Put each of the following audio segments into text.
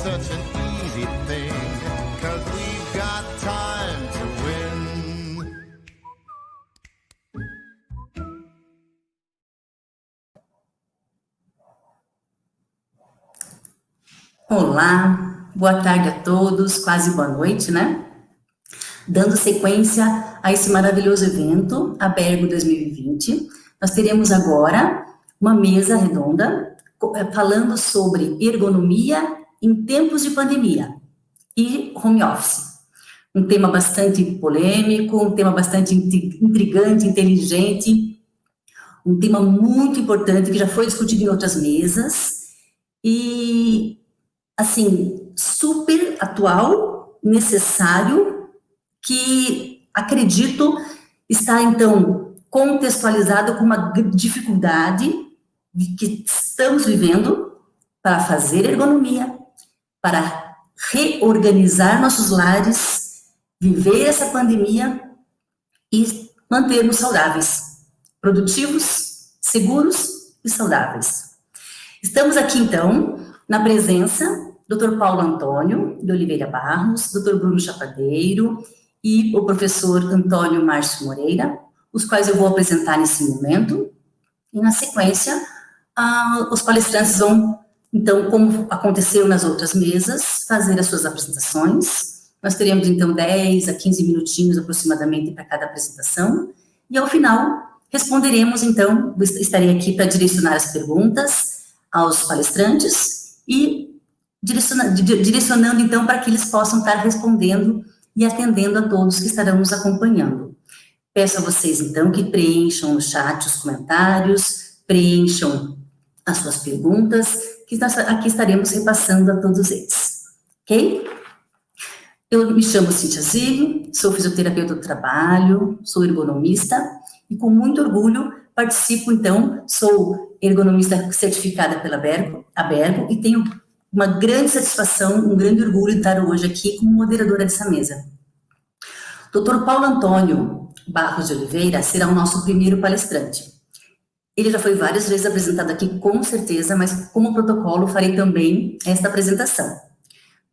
such an easy thing, 'cause we've got time to win. Olá, boa tarde a todos, quase boa noite, né? Dando sequência a esse maravilhoso evento, Abergo 2020, nós teremos agora uma mesa redonda falando sobre ergonomia em tempos de pandemia e home office. Um tema bastante polêmico, um tema bastante intrigante, inteligente, um tema muito importante que já foi discutido em outras mesas e, assim, super atual, necessário, que acredito está, então, contextualizado com uma dificuldade que estamos vivendo para fazer ergonomia, para reorganizar nossos lares, viver essa pandemia e mantermos saudáveis, produtivos, seguros e saudáveis. Estamos aqui, então, na presença do Dr. Paulo Antônio de Oliveira Barros, Dr. Bruno Chapadeiro e o professor Antônio Márcio Moreira, os quais eu vou apresentar nesse momento, e na sequência, os palestrantes vão, então, como aconteceu nas outras mesas, fazer as suas apresentações. Nós teremos, então, 10 a 15 minutinhos aproximadamente para cada apresentação, e ao final, responderemos, então, estarei aqui para direcionar as perguntas aos palestrantes e direcionando, então, para que eles possam estar respondendo e atendendo a todos que estarão nos acompanhando. Peço a vocês, então, que preencham no chat os comentários, preencham as suas perguntas, que nós aqui estaremos repassando a todos eles, ok? Eu me chamo Cíntia Zig, sou fisioterapeuta do trabalho, sou ergonomista, e com muito orgulho participo, então, sou ergonomista certificada pela Abergo, e tenho uma grande satisfação, um grande orgulho de estar hoje aqui como moderadora dessa mesa. Dr. Paulo Antônio Barros de Oliveira será o nosso primeiro palestrante. Ele já foi várias vezes apresentado aqui, com certeza, mas como protocolo farei também esta apresentação.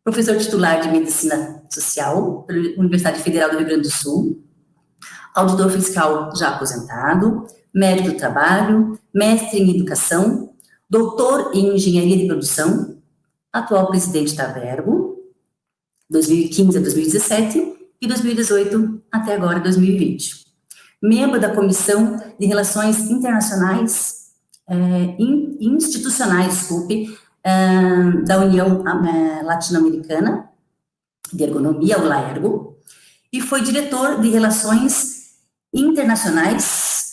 Professor titular de Medicina Social pela Universidade Federal do Rio Grande do Sul, auditor fiscal já aposentado, médico do trabalho, mestre em educação, doutor em engenharia de produção, atual presidente da Abergo, 2015 a 2017, e 2018 até agora, 2020. Membro da Comissão de Relações Internacionais, Institucionais, da União Latino-Americana de Ergonomia, o LAERGO, e foi diretor de Relações Internacionais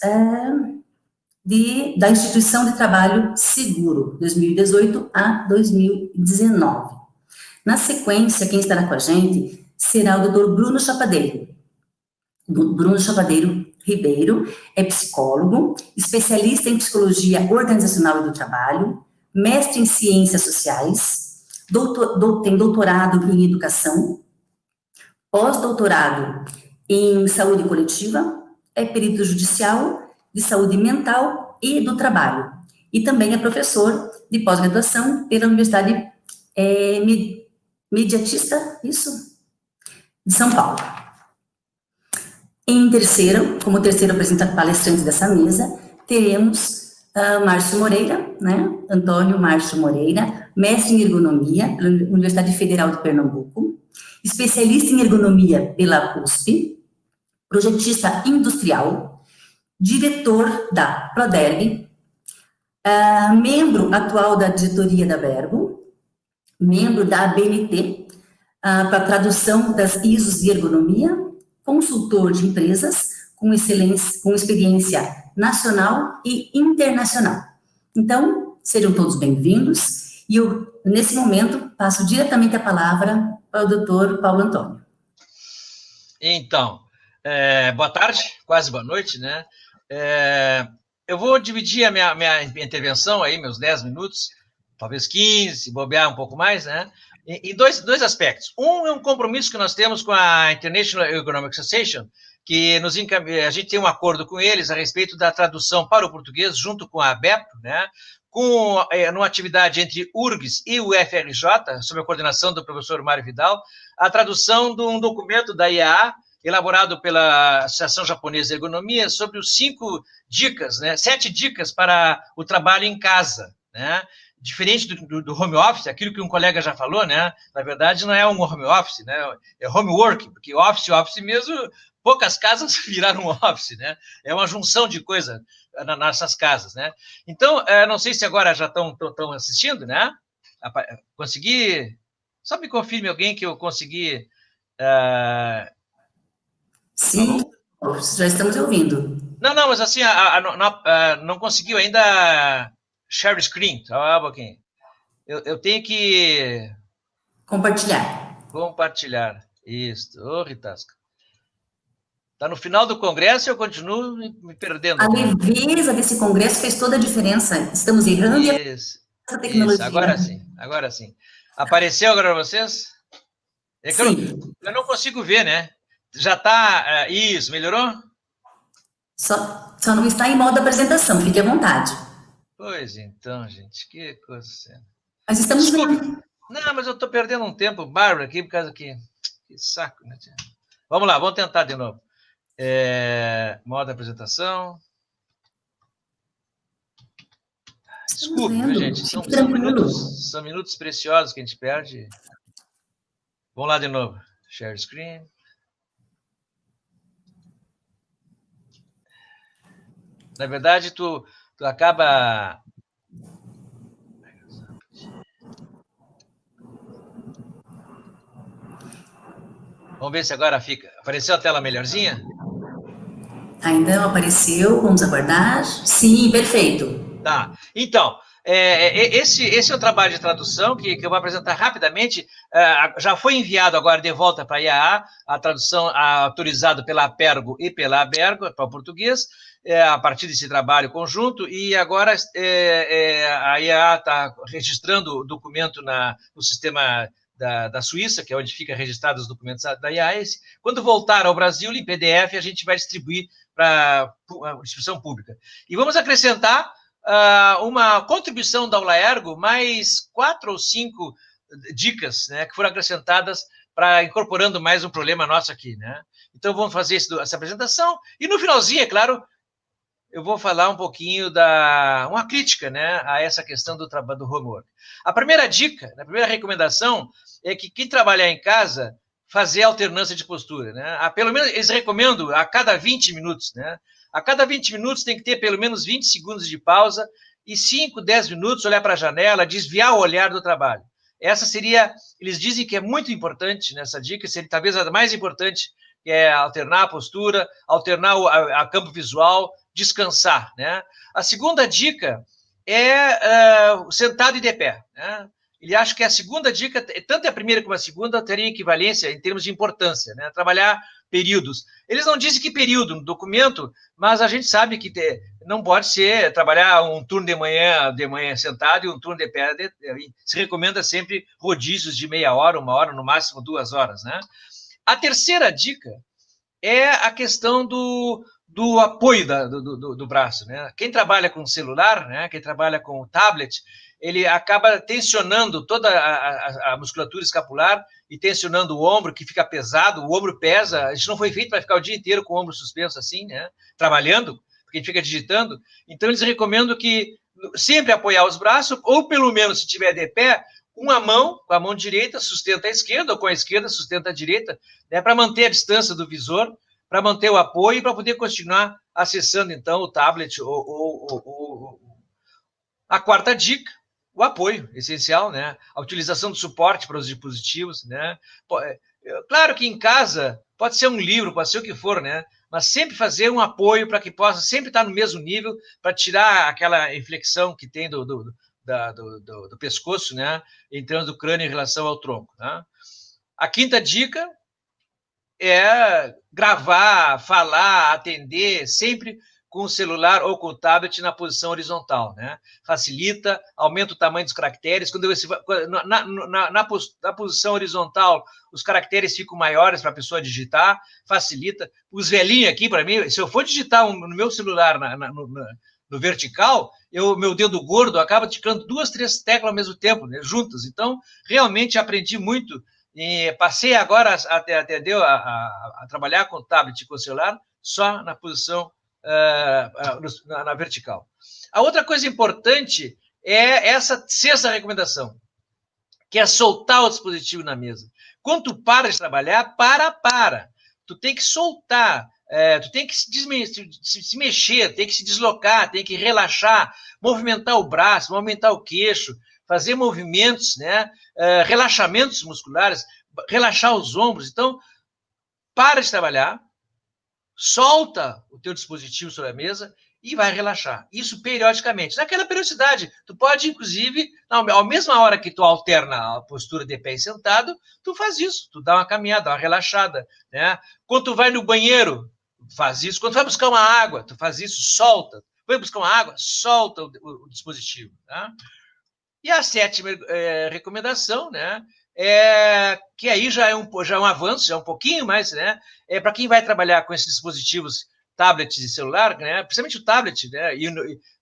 da Instituição de Trabalho Seguro, 2018 a 2019. Na sequência, quem estará com a gente será o Dr. Bruno Chapadeiro. Bruno Chapadeiro Ribeiro é psicólogo, especialista em psicologia organizacional e do trabalho, mestre em ciências sociais, tem doutorado em educação, pós-doutorado em saúde coletiva, é perito judicial de saúde mental e do trabalho, e também é professor de pós-graduação pela Universidade Mediatista, isso? De São Paulo. Como terceiro palestrante dessa mesa, teremos Márcio Moreira, né? Antônio Márcio Moreira, mestre em ergonomia pela Universidade Federal de Pernambuco, especialista em ergonomia pela USP, projetista industrial, diretor da Proderg, membro atual da diretoria da Abergo, membro da ABNT, para tradução das ISOs de ergonomia, consultor de empresas com experiência nacional e internacional. Então, sejam todos bem-vindos, e eu, nesse momento, passo diretamente a palavra para o doutor Paulo Antônio. Então, boa tarde, quase boa noite, né? Eu vou dividir a minha intervenção aí, meus 10 minutos, talvez 15, se bobear um pouco mais, né? Em dois aspectos. Um é um compromisso que nós temos com a International Ergonomic Association, que a gente tem um acordo com eles a respeito da tradução para o português, junto com a ABEP, né? numa atividade entre URGS e o FRJ, sob a coordenação do professor Mário Vidal, a tradução de um documento da IAA, elaborado pela Associação Japonesa de Ergonomia, sobre os 5 dicas, né, 7 dicas para o trabalho em casa, né? Diferente do home office, aquilo que um colega já falou, né? Na verdade, não é um home office, né? É homework, porque office mesmo, poucas casas viraram office, né? É uma junção de coisas nessas casas, né? Então, não sei se agora já estão assistindo, né? Consegui... Só me confirme alguém que eu consegui... Sim, já estamos ouvindo. Não, mas assim, não conseguiu ainda share screen, tá, um pouquinho. Eu tenho que... Compartilhar. Isso. Ô, Ritasca. Está no final do congresso e eu continuo me perdendo. A leveza desse congresso fez toda a diferença. Estamos errando e essa tecnologia. Isso, agora sim. Apareceu agora para vocês? É que sim. Eu não consigo ver, né? Já está... isso, melhorou? Só não está em modo apresentação, fique à vontade. Pois então, gente, que coisa séria. Mas estamos vendo. Não, mas eu estou perdendo um tempo bárbaro aqui, por causa que saco, né? Vamos lá, vamos tentar de novo. Modo apresentação. Desculpe, viu, gente? São minutos preciosos que a gente perde. Vamos lá de novo. Share screen. Na verdade, tu acaba... Vamos ver se agora fica. Apareceu a tela melhorzinha? Ainda não apareceu, vamos aguardar. Sim, perfeito. Tá. Então, esse é o trabalho de tradução que eu vou apresentar rapidamente. Já foi enviado agora de volta para a IAA, a tradução autorizada pela Apergo e pela Abergo para o português, a partir desse trabalho conjunto, e agora a IAA está registrando o documento no sistema da Suíça, que é onde fica registrados os documentos da IAA. Quando voltar ao Brasil, em PDF, a gente vai distribuir para a distribuição pública. E vamos acrescentar uma contribuição da Aula Ergo, mais 4 ou 5 dicas, né, que foram acrescentadas para incorporando mais um problema nosso aqui, né? Então, vamos fazer essa apresentação, e no finalzinho, é claro, eu vou falar um pouquinho uma crítica, né, a essa questão do trabalho do homework. A primeira dica, a primeira recomendação é que quem trabalhar em casa, fazer alternância de postura, né? Pelo menos eles recomendam a cada 20 minutos, né? A cada 20 minutos tem que ter pelo menos 20 segundos de pausa e 5, 10 minutos olhar para a janela, desviar o olhar do trabalho. Essa seria, eles dizem que é muito importante nessa dica, seria talvez a mais importante, que é alternar a postura, alternar a campo visual, descansar, né? A segunda dica é sentado e de pé, né? Ele acha que a segunda dica, tanto a primeira como a segunda, teriam equivalência em termos de importância, né? Trabalhar períodos. Eles não dizem que período no documento, mas a gente sabe que não pode ser trabalhar um turno de manhã sentado e um turno de pé. Se recomenda sempre rodízios de meia hora, 1 hora, no máximo 2 horas, né? A terceira dica é a questão do apoio do braço, né? Quem trabalha com celular, né? Quem trabalha com tablet, ele acaba tensionando toda a musculatura escapular e tensionando o ombro, que fica pesado, o ombro pesa. A gente não foi feito para ficar o dia inteiro com o ombro suspenso assim, né? Trabalhando, porque a gente fica digitando. Então, eles recomendam que sempre apoiar os braços, ou pelo menos, se tiver de pé, com a mão direita sustenta a esquerda, ou com a esquerda sustenta a direita, né? Para manter a distância do visor, para manter o apoio e para poder continuar acessando, então, o tablet. A quarta dica, o apoio, essencial, né? A utilização do suporte para os dispositivos, né? Claro que em casa pode ser um livro, pode ser o que for, né? Mas sempre fazer um apoio para que possa sempre estar no mesmo nível, para tirar aquela inflexão que tem do pescoço, né? Entrando do crânio em relação ao tronco, né? A quinta dica é gravar, falar, atender, sempre com o celular ou com o tablet na posição horizontal, né? Facilita, aumenta o tamanho dos caracteres. Quando na posição horizontal, os caracteres ficam maiores para a pessoa digitar, facilita. Os velhinhos aqui, para mim, se eu for digitar no meu celular, no vertical, meu dedo gordo acaba ticando 2, 3 teclas ao mesmo tempo, né, juntas. Então, realmente aprendi muito e passei agora a trabalhar com tablet e com celular só na posição na vertical. A outra coisa importante é essa sexta recomendação, que é soltar o dispositivo na mesa. Quando tu para de trabalhar, para. Tu tem que soltar, tu tem que se mexer, tem que se deslocar, tem que relaxar, movimentar o braço, movimentar o queixo, fazer movimentos, né? Relaxamentos musculares, relaxar os ombros. Então, para de trabalhar, solta o teu dispositivo sobre a mesa e vai relaxar. Isso periodicamente. Naquela periodicidade, tu pode, inclusive, à mesma hora que tu alterna a postura de pé e sentado, tu faz isso, tu dá uma caminhada, uma relaxada, né? Quando tu vai no banheiro, faz isso. Quando tu vai buscar uma água, tu faz isso, solta. Vai buscar uma água, solta o dispositivo, tá? E a sétima recomendação, né? Que aí já é um avanço, já é um pouquinho mais, né? Para quem vai trabalhar com esses dispositivos, tablets e celular, né? Principalmente o tablet, né? E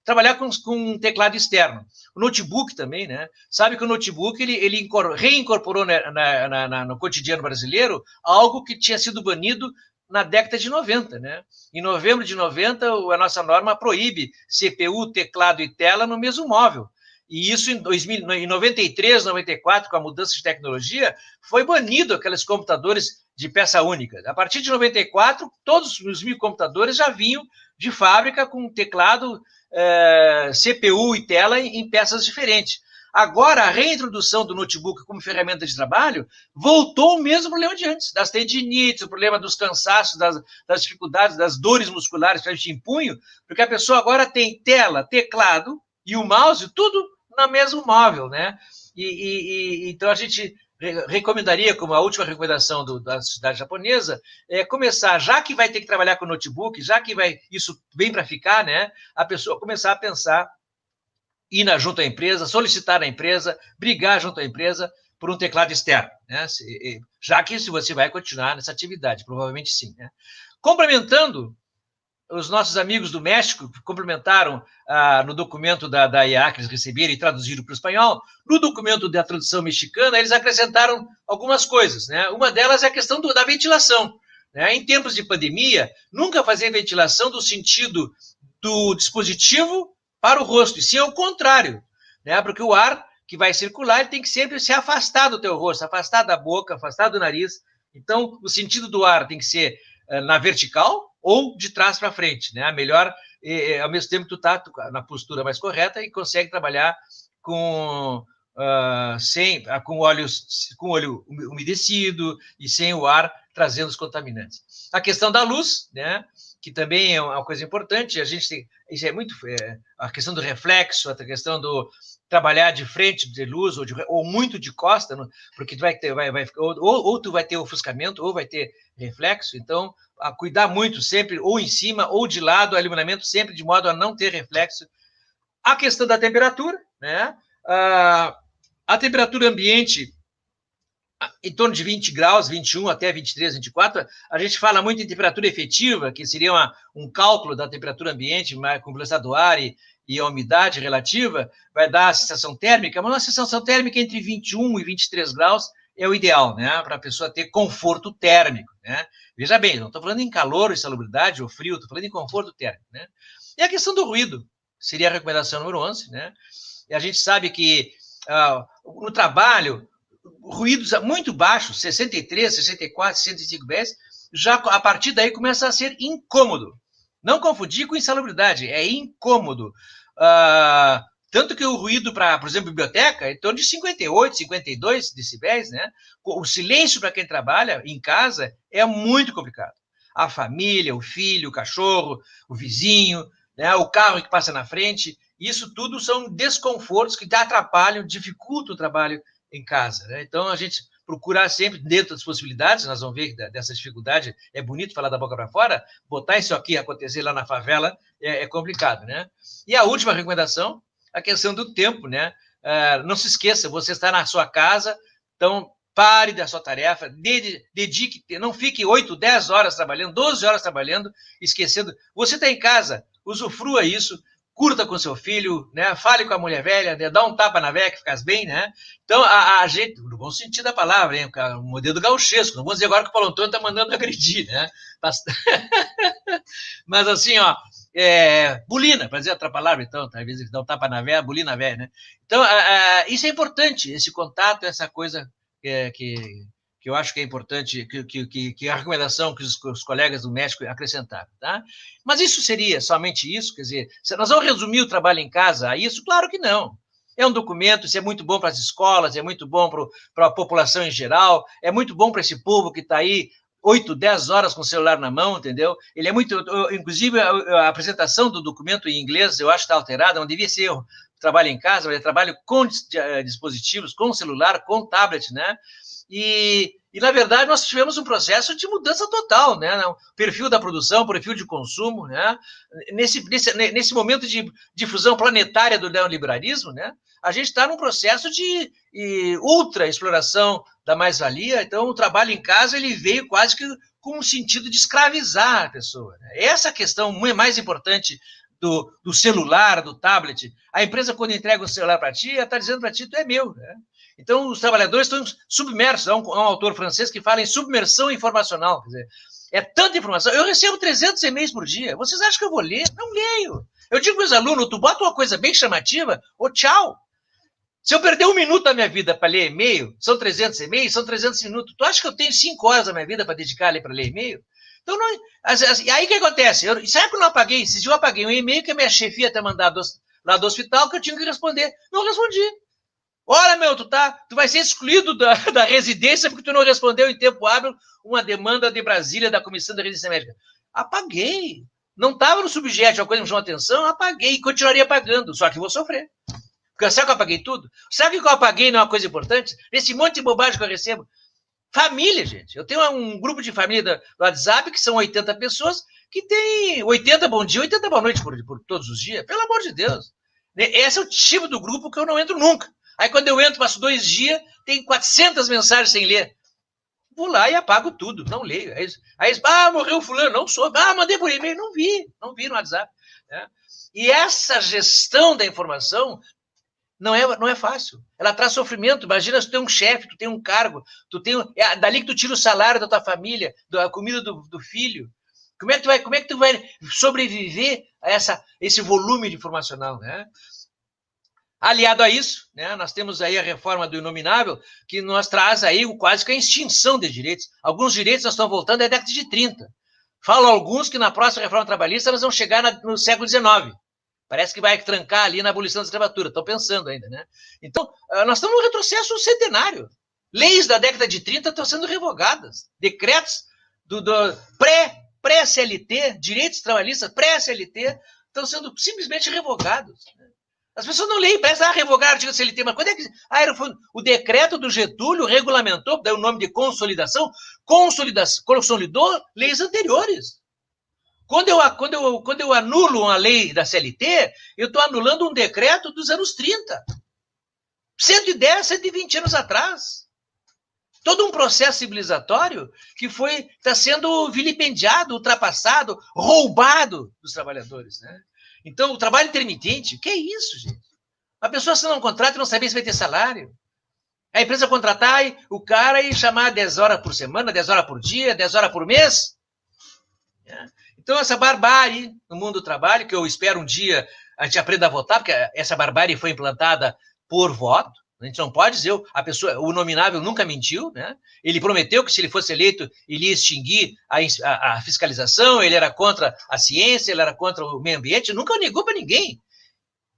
trabalhar com um teclado externo. O notebook também, né? Sabe que o notebook ele reincorporou no cotidiano brasileiro algo que tinha sido banido na década de 90, né? Em novembro de 90, a nossa norma proíbe CPU, teclado e tela no mesmo móvel. E isso em 93, 94, com a mudança de tecnologia, foi banido aqueles computadores de peça única. A partir de 94, todos os mil computadores já vinham de fábrica com teclado, CPU e tela em peças diferentes. Agora, a reintrodução do notebook como ferramenta de trabalho voltou o mesmo problema de antes, das tendinites, o problema dos cansaços, das dificuldades, das dores musculares, principalmente em punho, porque a pessoa agora tem tela, teclado e o mouse, tudo no mesmo móvel, né? Então, a gente recomendaria, como a última recomendação da sociedade japonesa, começar, já que vai ter que trabalhar com notebook, já que isso vem para ficar, né? A pessoa começar a pensar, ir junto à empresa, solicitar à empresa, brigar junto à empresa por um teclado externo, né? Já que se você vai continuar nessa atividade, provavelmente sim, né? Complementando, os nossos amigos do México complementaram no documento da IA que eles receberam e traduziram para o espanhol. No documento da tradução mexicana, eles acrescentaram algumas coisas, né? Uma delas é a questão da ventilação, né? Em tempos de pandemia, nunca fazer ventilação do sentido do dispositivo para o rosto, e sim ao contrário, né? Porque o ar que vai circular ele tem que sempre se afastar do teu rosto, afastar da boca, afastar do nariz. Então, o sentido do ar tem que ser na vertical ou de trás para frente, né? Melhor, ao mesmo tempo que tu está na postura mais correta e consegue trabalhar com o olho umedecido e sem o ar trazendo os contaminantes. A questão da luz, né? Que também é uma coisa importante, isso é muito, a questão do reflexo, a questão do trabalhar de frente de luz ou muito de costa, porque tu ou tu vai ter ofuscamento ou vai ter reflexo, então a cuidar muito sempre ou em cima ou de lado, o iluminamento sempre de modo a não ter reflexo. A questão da temperatura, né? A temperatura ambiente em torno de 20 graus, 21 até 23, 24, a gente fala muito em temperatura efetiva, que seria um cálculo da temperatura ambiente com velocidade do ar e a umidade relativa, vai dar a sensação térmica, mas uma sensação térmica entre 21 e 23 graus é o ideal, né, para a pessoa ter conforto térmico, né? Veja bem, não estou falando em calor, insalubridade ou frio, estou falando em conforto térmico, né? E a questão do ruído seria a recomendação número 11, né? E a gente sabe que no trabalho, ruídos muito baixos, 63, 64, 65 Hz, já a partir daí começa a ser incômodo. Não confundir com insalubridade, é incômodo. Tanto que o ruído para, por exemplo, biblioteca é em torno de 58, 52 decibéis, né? O silêncio para quem trabalha em casa é muito complicado. A família, o filho, o cachorro, o vizinho, né? O carro que passa na frente, isso tudo são desconfortos que atrapalham, dificultam o trabalho em casa, né? Então, a gente procurar sempre, dentro das possibilidades, nós vamos ver que dessa dificuldade, é bonito falar da boca para fora, botar isso aqui acontecer lá na favela é complicado, né? E a última recomendação, a questão do tempo, né? Não se esqueça, você está na sua casa, então pare da sua tarefa, dedique, não fique 8, 10 horas trabalhando, 12 horas trabalhando, esquecendo. Você está em casa, usufrua isso, curta com seu filho, né? Fale com a mulher velha, né? Dá um tapa na velha que fica bem, né? Então, a gente, no bom sentido da palavra, hein? O modelo gauchesco, não vamos dizer agora que o Paulo Antônio está mandando agredir, né? Mas assim, ó, bulina, para dizer outra palavra, então, talvez dá um tapa na velha, bulina velha, né? Então, isso é importante, esse contato, essa coisa que eu acho que é importante, que a recomendação que os colegas do México acrescentaram, tá? Mas isso seria somente isso? Quer dizer, se nós vamos resumir o trabalho em casa a isso? Claro que não. É um documento, isso é muito bom para as escolas, é muito bom para a população em geral, é muito bom para esse povo que está aí 8, 10 horas com o celular na mão, entendeu? Ele é muito... Inclusive, a apresentação do documento em inglês, eu acho que está alterada, não devia ser trabalho em casa, mas é trabalho com dispositivos, com celular, com tablet, né? E, na verdade, nós tivemos um processo de mudança total, né? O perfil da produção, o perfil de consumo, né? Nesse momento de difusão planetária do neoliberalismo, né? A gente está num processo de ultra exploração da mais-valia. Então, o trabalho em casa ele veio quase que com um sentido de escravizar a pessoa, né? Essa questão mais importante do celular, do tablet. A empresa, quando entrega o celular para ti, ela está dizendo para ti, tu é meu, né? Então, os trabalhadores estão submersos. Há um autor francês que fala em submersão informacional. Quer dizer, é tanta informação. Eu recebo 300 e-mails por dia. Vocês acham que eu vou ler? Não leio. Eu digo para os alunos, tu bota uma coisa bem chamativa, tchau. Se eu perder 1 minuto da minha vida para ler e-mail, são 300 e-mails, são 300 minutos. Tu acha que eu tenho 5 horas da minha vida para dedicar ali para ler e-mail? Então, não, e aí o que acontece? Sabe que eu não apaguei? Esses dias eu apaguei um e-mail que a minha chefia tinha mandado lá do hospital que eu tinha que responder. Não respondi. Olha, meu, tu vai ser excluído da residência porque tu não respondeu em tempo hábil uma demanda de Brasília da Comissão da Residência Médica. Apaguei. Não estava no subjeto, a coisa me chamou atenção, apaguei e continuaria pagando, só que vou sofrer. Porque sabe que eu apaguei tudo? Sabe o que eu apaguei não é uma coisa importante? Esse monte de bobagem que eu recebo. Família, gente. Eu tenho um grupo de família do WhatsApp que são 80 pessoas que tem 80 bom dia, 80 boa noite por todos os dias. Pelo amor de Deus. Esse é o tipo do grupo que eu não entro nunca. Aí quando eu entro, passo 2 dias, tem 400 mensagens sem ler. Vou lá e apago tudo, não leio. Aí morreu fulano, não soube. Mandei por e-mail, não vi no WhatsApp. Né? E essa gestão da informação não é fácil. Ela traz sofrimento. Imagina se tu tem um chefe, tu tem um cargo, dali que tu tira o salário da tua família, da comida do filho. Como é que tu vai sobreviver a esse volume de informacional, né? Aliado a isso, né, nós temos aí a reforma do inominável, que nos traz aí quase que a extinção de direitos. Alguns direitos nós estamos voltando à década de 30. Falam alguns que na próxima reforma trabalhista nós vamos chegar no século XIX. Parece que vai trancar ali na abolição da escravatura. Estão pensando ainda, né? Então, nós estamos num retrocesso centenário. Leis da década de 30 estão sendo revogadas. Decretos do pré-CLT, direitos trabalhistas pré-CLT, estão sendo simplesmente revogados. As pessoas não leem, parece revogar o artigo da CLT, mas quando é que... o decreto do Getúlio regulamentou, daí o nome de consolidou leis anteriores. Quando eu anulo uma lei da CLT, eu estou anulando um decreto dos anos 30. 110, 120 anos atrás. Todo um processo civilizatório que está sendo vilipendiado, ultrapassado, roubado dos trabalhadores, né? Então, o trabalho intermitente, o que é isso, gente? A pessoa assinar um contrato e não saber se vai ter salário. A empresa contratar o cara e chamar 10 horas por semana, 10 horas por dia, 10 horas por mês. Então, essa barbárie no mundo do trabalho, que eu espero um dia a gente aprenda a votar, porque essa barbárie foi implantada por voto. A gente não pode dizer, o nominável nunca mentiu, né? Ele prometeu que se ele fosse eleito, ele ia extinguir a fiscalização, ele era contra a ciência, ele era contra o meio ambiente, nunca negou para ninguém.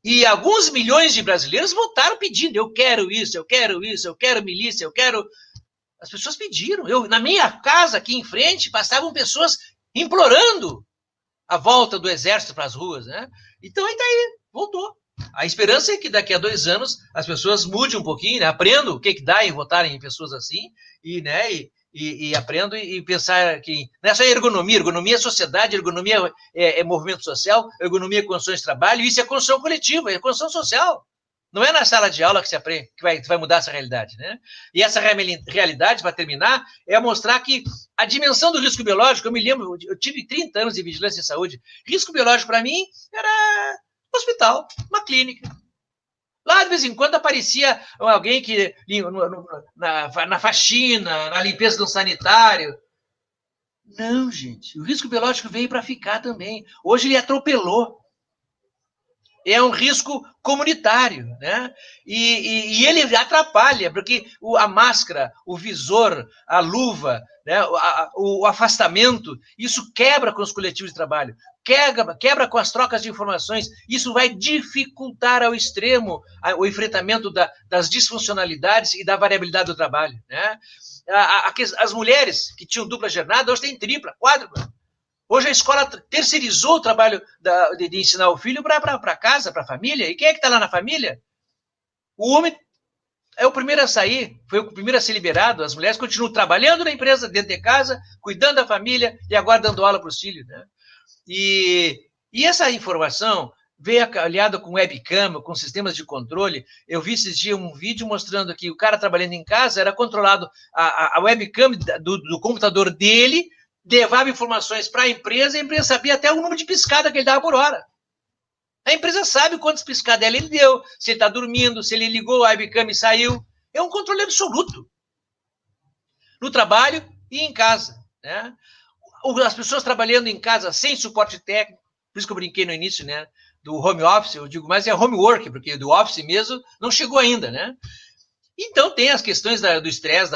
E alguns milhões de brasileiros votaram pedindo, eu quero isso, eu quero isso, eu quero milícia, eu quero... As pessoas pediram. Na minha casa, aqui em frente, passavam pessoas implorando a volta do exército para as ruas, né? Então, aí daí, voltou. A esperança é que daqui a 2 anos as pessoas mudem um pouquinho, né? Aprendam o que dá em votarem em pessoas assim, e aprendam e pensar que não é só ergonomia é sociedade, ergonomia é movimento social, ergonomia é condições de trabalho, isso é construção coletiva, é construção social. Não é na sala de aula que se aprende, que vai mudar essa realidade, né? E essa realidade, para terminar, é mostrar que a dimensão do risco biológico, eu me lembro, eu tive 30 anos de vigilância em saúde, risco biológico para mim era Hospital, uma clínica. Lá, de vez em quando, aparecia alguém que na faxina, na limpeza de um sanitário. Não, gente, o risco biológico veio para ficar também. Hoje ele atropelou. É um risco comunitário, né? E ele atrapalha, porque a máscara, o visor, a luva, né? o afastamento, isso quebra com os coletivos de trabalho, quebra com as trocas de informações, isso vai dificultar ao extremo o enfrentamento das disfuncionalidades e da variabilidade do trabalho, né? As mulheres que tinham dupla jornada, hoje têm tripla, quádrupla. Hoje a escola terceirizou o trabalho de ensinar o filho para casa, para a família. E quem é que está lá na família? O homem é o primeiro a sair, foi o primeiro a ser liberado. As mulheres continuam trabalhando na empresa, dentro de casa, cuidando da família e agora dando aula para os filhos, né? E essa informação veio aliada com webcam, com sistemas de controle. Eu vi esses dias um vídeo mostrando que o cara trabalhando em casa era controlado a webcam do computador dele, levava informações para a empresa sabia até o número de piscada que ele dava por hora. A empresa sabe quantas piscadas ele deu, se ele está dormindo, se ele ligou a webcam e saiu. É um controle absoluto. No trabalho e em casa, né? As pessoas trabalhando em casa sem suporte técnico, por isso que eu brinquei no início, né? Do home office, eu digo mais é homework, porque do office mesmo não chegou ainda, né? Então, tem as questões do estresse,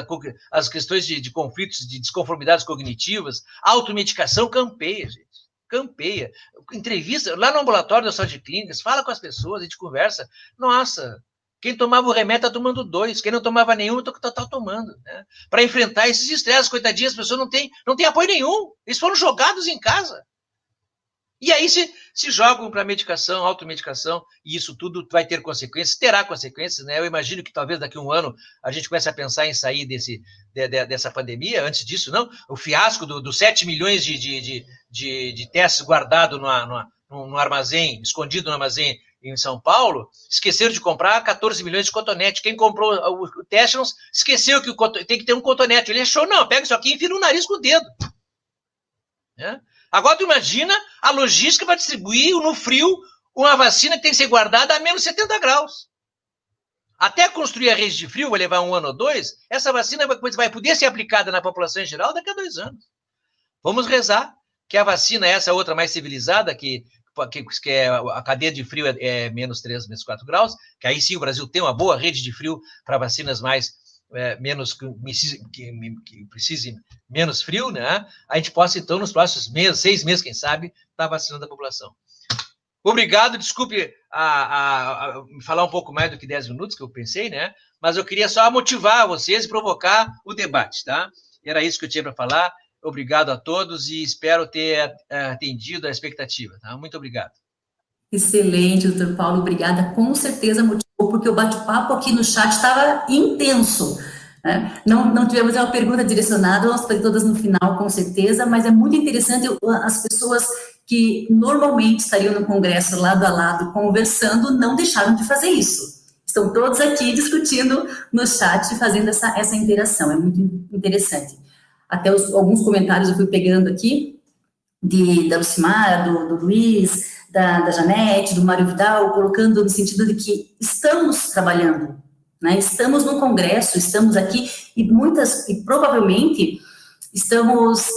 as questões de conflitos, de desconformidades cognitivas, automedicação campeia, gente. Campeia. Entrevista, lá no ambulatório da saúde de clínicas, fala com as pessoas, a gente conversa. Nossa, quem tomava o remédio está tomando 2, quem não tomava nenhum está tomando, né? Para enfrentar esses estresses, coitadinhas, as pessoas não têm apoio nenhum. Eles foram jogados em casa. E aí se jogam para medicação, automedicação, e isso tudo vai ter consequências, terá consequências, né? Eu imagino que talvez daqui a um ano a gente comece a pensar em sair dessa pandemia, antes disso, não? O fiasco dos 7 milhões de testes guardados no armazém, escondido no armazém em São Paulo, esqueceram de comprar 14 milhões de cotonete. Quem comprou o teste esqueceu que tem que ter um cotonete. Ele achou, não, pega isso aqui e enfia no nariz com o dedo. Né? Agora, tu imagina a logística para distribuir no frio uma vacina que tem que ser guardada a menos 70 graus. Até construir a rede de frio, vai levar 1 ano ou 2, essa vacina vai poder ser aplicada na população em geral daqui a 2 anos. Vamos rezar que a vacina, essa outra mais civilizada, que é a cadeia de frio é menos 3, menos 4 graus, que aí sim o Brasil tem uma boa rede de frio para vacinas que precisem menos frio, né? A gente possa, então, nos próximos 6 meses, quem sabe, estar vacinando a população. Obrigado, desculpe me falar um pouco mais do que 10 minutos, que eu pensei, né? Mas eu queria só motivar vocês e provocar o debate, tá? Era isso que eu tinha para falar. Obrigado a todos e espero ter atendido a expectativa, tá? Muito obrigado. Excelente, doutor Paulo, obrigada. Com certeza motivou, porque o bate-papo aqui no chat estava intenso, né? Não tivemos uma pergunta direcionada, vamos fazer todas no final, com certeza, mas é muito interessante as pessoas que normalmente estariam no congresso lado a lado conversando, não deixaram de fazer isso. Estão todos aqui discutindo no chat, fazendo essa interação, é muito interessante. Até alguns comentários eu fui pegando aqui, da Lucimara, do Luiz, da Janete, do Mário Vidal, colocando no sentido de que estamos trabalhando, né? Estamos no congresso, estamos aqui, e provavelmente estamos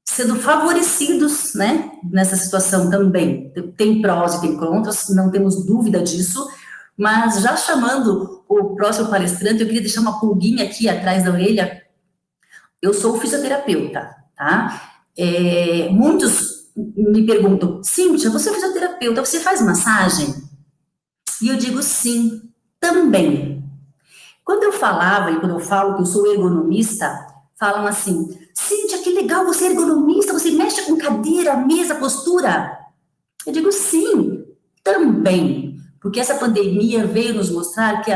sendo favorecidos, né, nessa situação também. Tem prós e tem contras, não temos dúvida disso, mas já chamando o próximo palestrante, eu queria deixar uma pulguinha aqui atrás da orelha. Eu sou fisioterapeuta, tá? Muitos me perguntam, Cíntia, você é fisioterapeuta, você faz massagem? E eu digo sim, também. Quando eu falava, e quando eu falo que eu sou ergonomista, falam assim, Cíntia, que legal, você é ergonomista, você mexe com cadeira, mesa, postura. Eu digo sim, também. Porque essa pandemia veio nos mostrar que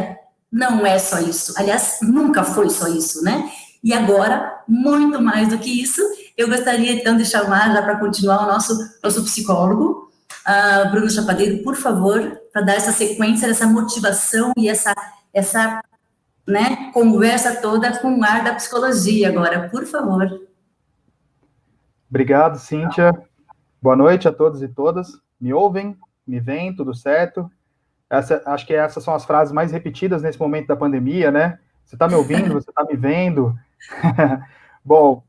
não é só isso. Aliás, nunca foi só isso, né? E agora, muito mais do que isso, eu gostaria então de chamar, já para continuar, o nosso psicólogo, Bruno Chapadeiro, por favor, para dar essa sequência, essa motivação e essa né, conversa toda com o ar da psicologia agora, por favor. Obrigado, Cíntia. Boa noite a todos e todas. Me ouvem? Me veem? Tudo certo? Acho que essas são as frases mais repetidas nesse momento da pandemia, né? Você está me ouvindo? Você está me vendo? Bom,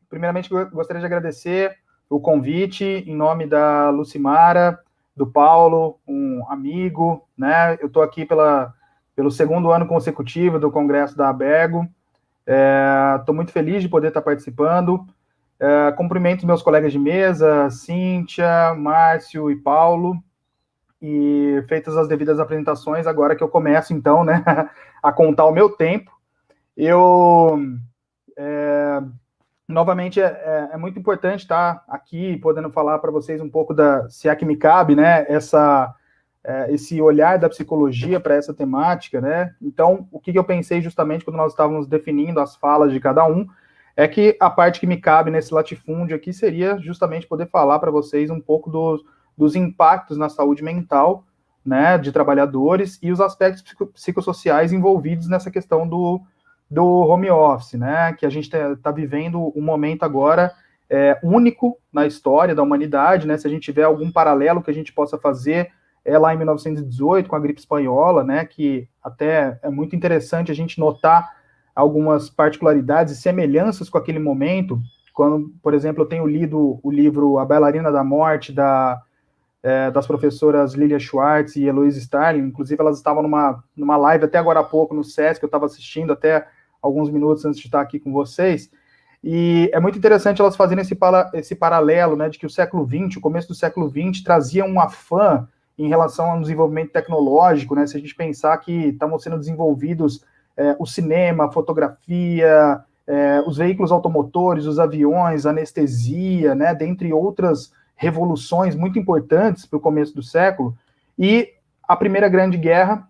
primeiramente gostaria de agradecer o convite em nome da Lucimara, do Paulo, um amigo, né? Eu estou aqui pelo segundo ano consecutivo do Congresso da Abergo. Estou muito feliz de poder estar participando. Cumprimento meus colegas de mesa, Cíntia, Márcio e Paulo. E feitas as devidas apresentações, agora que eu começo, então, né, a contar o meu tempo, novamente, é muito importante estar aqui, podendo falar para vocês um pouco se é que me cabe, né, esse olhar da psicologia para essa temática, né. Então, o que eu pensei justamente quando nós estávamos definindo as falas de cada um, é que a parte que me cabe nesse latifúndio aqui seria justamente poder falar para vocês um pouco dos impactos na saúde mental, né, de trabalhadores e os aspectos psicossociais envolvidos nessa questão do home office, né, que a gente está vivendo um momento agora único na história da humanidade, né, se a gente tiver algum paralelo que a gente possa fazer, lá em 1918, com a gripe espanhola, né, que até é muito interessante a gente notar algumas particularidades e semelhanças com aquele momento, quando, por exemplo, eu tenho lido o livro A Bailarina da Morte, das professoras Lilia Schwartz e Heloise Starling, inclusive elas estavam numa live até agora há pouco no SESC, eu estava assistindo até alguns minutos antes de estar aqui com vocês, e é muito interessante elas fazerem esse paralelo, né, de que o século XX, o começo do século XX, trazia um afã em relação ao desenvolvimento tecnológico, né, se a gente pensar que estavam sendo desenvolvidos o cinema, a fotografia, os veículos automotores, os aviões, a anestesia, né, dentre outras revoluções muito importantes para o começo do século, e a Primeira Grande Guerra,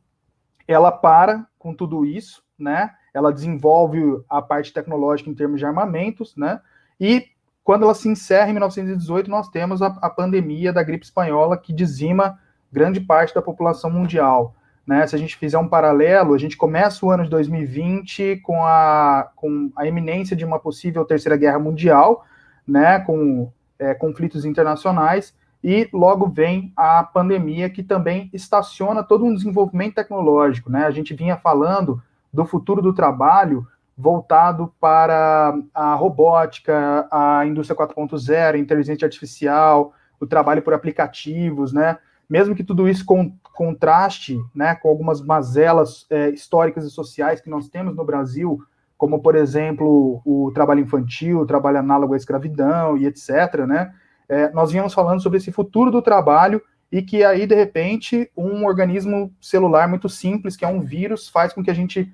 ela para com tudo isso, né, ela desenvolve a parte tecnológica em termos de armamentos, né, e quando ela se encerra em 1918, nós temos a pandemia da gripe espanhola, que dizima grande parte da população mundial, né. Se a gente fizer um paralelo, a gente começa o ano de 2020 com a iminência de uma possível terceira guerra mundial, né, com conflitos internacionais, e logo vem a pandemia, que também estaciona todo um desenvolvimento tecnológico, né? A gente vinha falando do futuro do trabalho voltado para a robótica, a indústria 4.0, a inteligência artificial, o trabalho por aplicativos, né? Mesmo que tudo isso contraste, né, com algumas mazelas históricas e sociais que nós temos no Brasil, como, por exemplo, o trabalho infantil, o trabalho análogo à escravidão e etc., né? Nós vínhamos falando sobre esse futuro do trabalho e que aí, de repente, um organismo celular muito simples, que é um vírus, faz com que a gente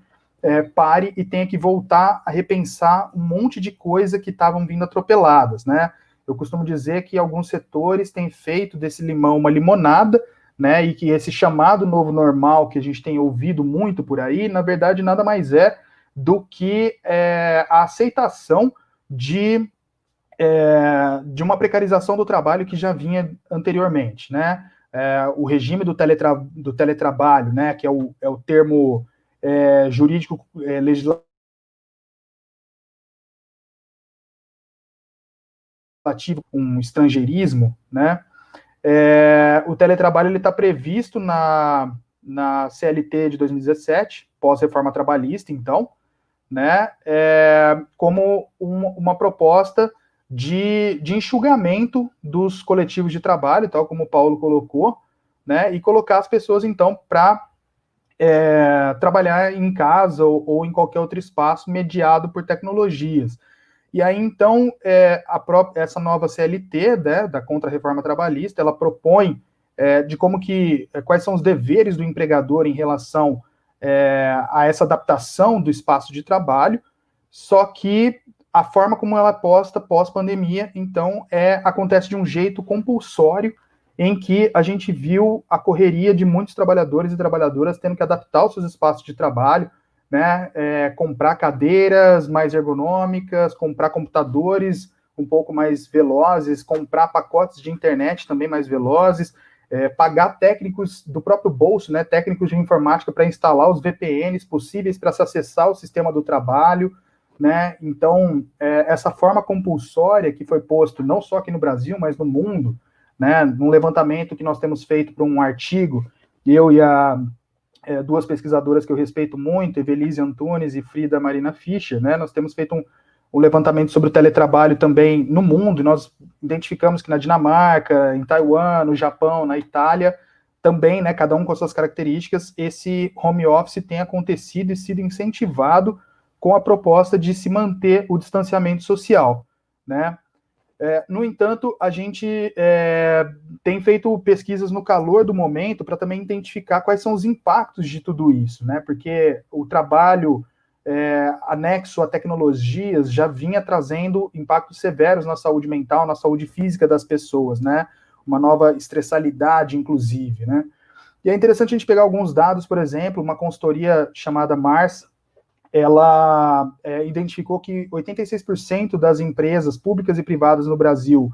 pare e tenha que voltar a repensar um monte de coisa que estavam vindo atropeladas, né? Eu costumo dizer que alguns setores têm feito desse limão uma limonada, né? E que esse chamado novo normal que a gente tem ouvido muito por aí, na verdade, nada mais é do que a aceitação de uma precarização do trabalho que já vinha anteriormente, né? O regime do teletrabalho, né, que é o termo jurídico legislativo, um estrangeirismo, né? O teletrabalho ele está previsto na CLT de 2017, pós-reforma trabalhista, então, né, como uma proposta de enxugamento dos coletivos de trabalho, tal como o Paulo colocou, né, e colocar as pessoas, então, para trabalhar em casa ou em qualquer outro espaço mediado por tecnologias. E aí, então, essa nova CLT, né, da Contra-Reforma Trabalhista, ela propõe de quais são os deveres do empregador em relação a essa adaptação do espaço de trabalho, só que a forma como ela é posta pós-pandemia, então, acontece de um jeito compulsório, em que a gente viu a correria de muitos trabalhadores e trabalhadoras tendo que adaptar os seus espaços de trabalho, né, comprar cadeiras mais ergonômicas, comprar computadores um pouco mais velozes, comprar pacotes de internet também mais velozes, pagar técnicos do próprio bolso, né, técnicos de informática para instalar os VPNs possíveis para se acessar o sistema do trabalho, né. Então, essa forma compulsória que foi posto não só aqui no Brasil, mas no mundo, né? Num levantamento que nós temos feito para um artigo, eu e duas pesquisadoras que eu respeito muito, Evelise Antunes e Frida Marina Fischer, né? Nós temos feito um levantamento sobre o teletrabalho também no mundo, e nós identificamos que na Dinamarca, em Taiwan, no Japão, na Itália, também, né, cada um com as suas características, esse home office tem acontecido e sido incentivado com a proposta de se manter o distanciamento social, né? No entanto, a gente tem feito pesquisas no calor do momento para também identificar quais são os impactos de tudo isso, né? Porque o trabalho anexo a tecnologias já vinha trazendo impactos severos na saúde mental, na saúde física das pessoas, né? Uma nova estressalidade, inclusive, né? E é interessante a gente pegar alguns dados, por exemplo, uma consultoria chamada Mars, ela identificou que 86% das empresas públicas e privadas no Brasil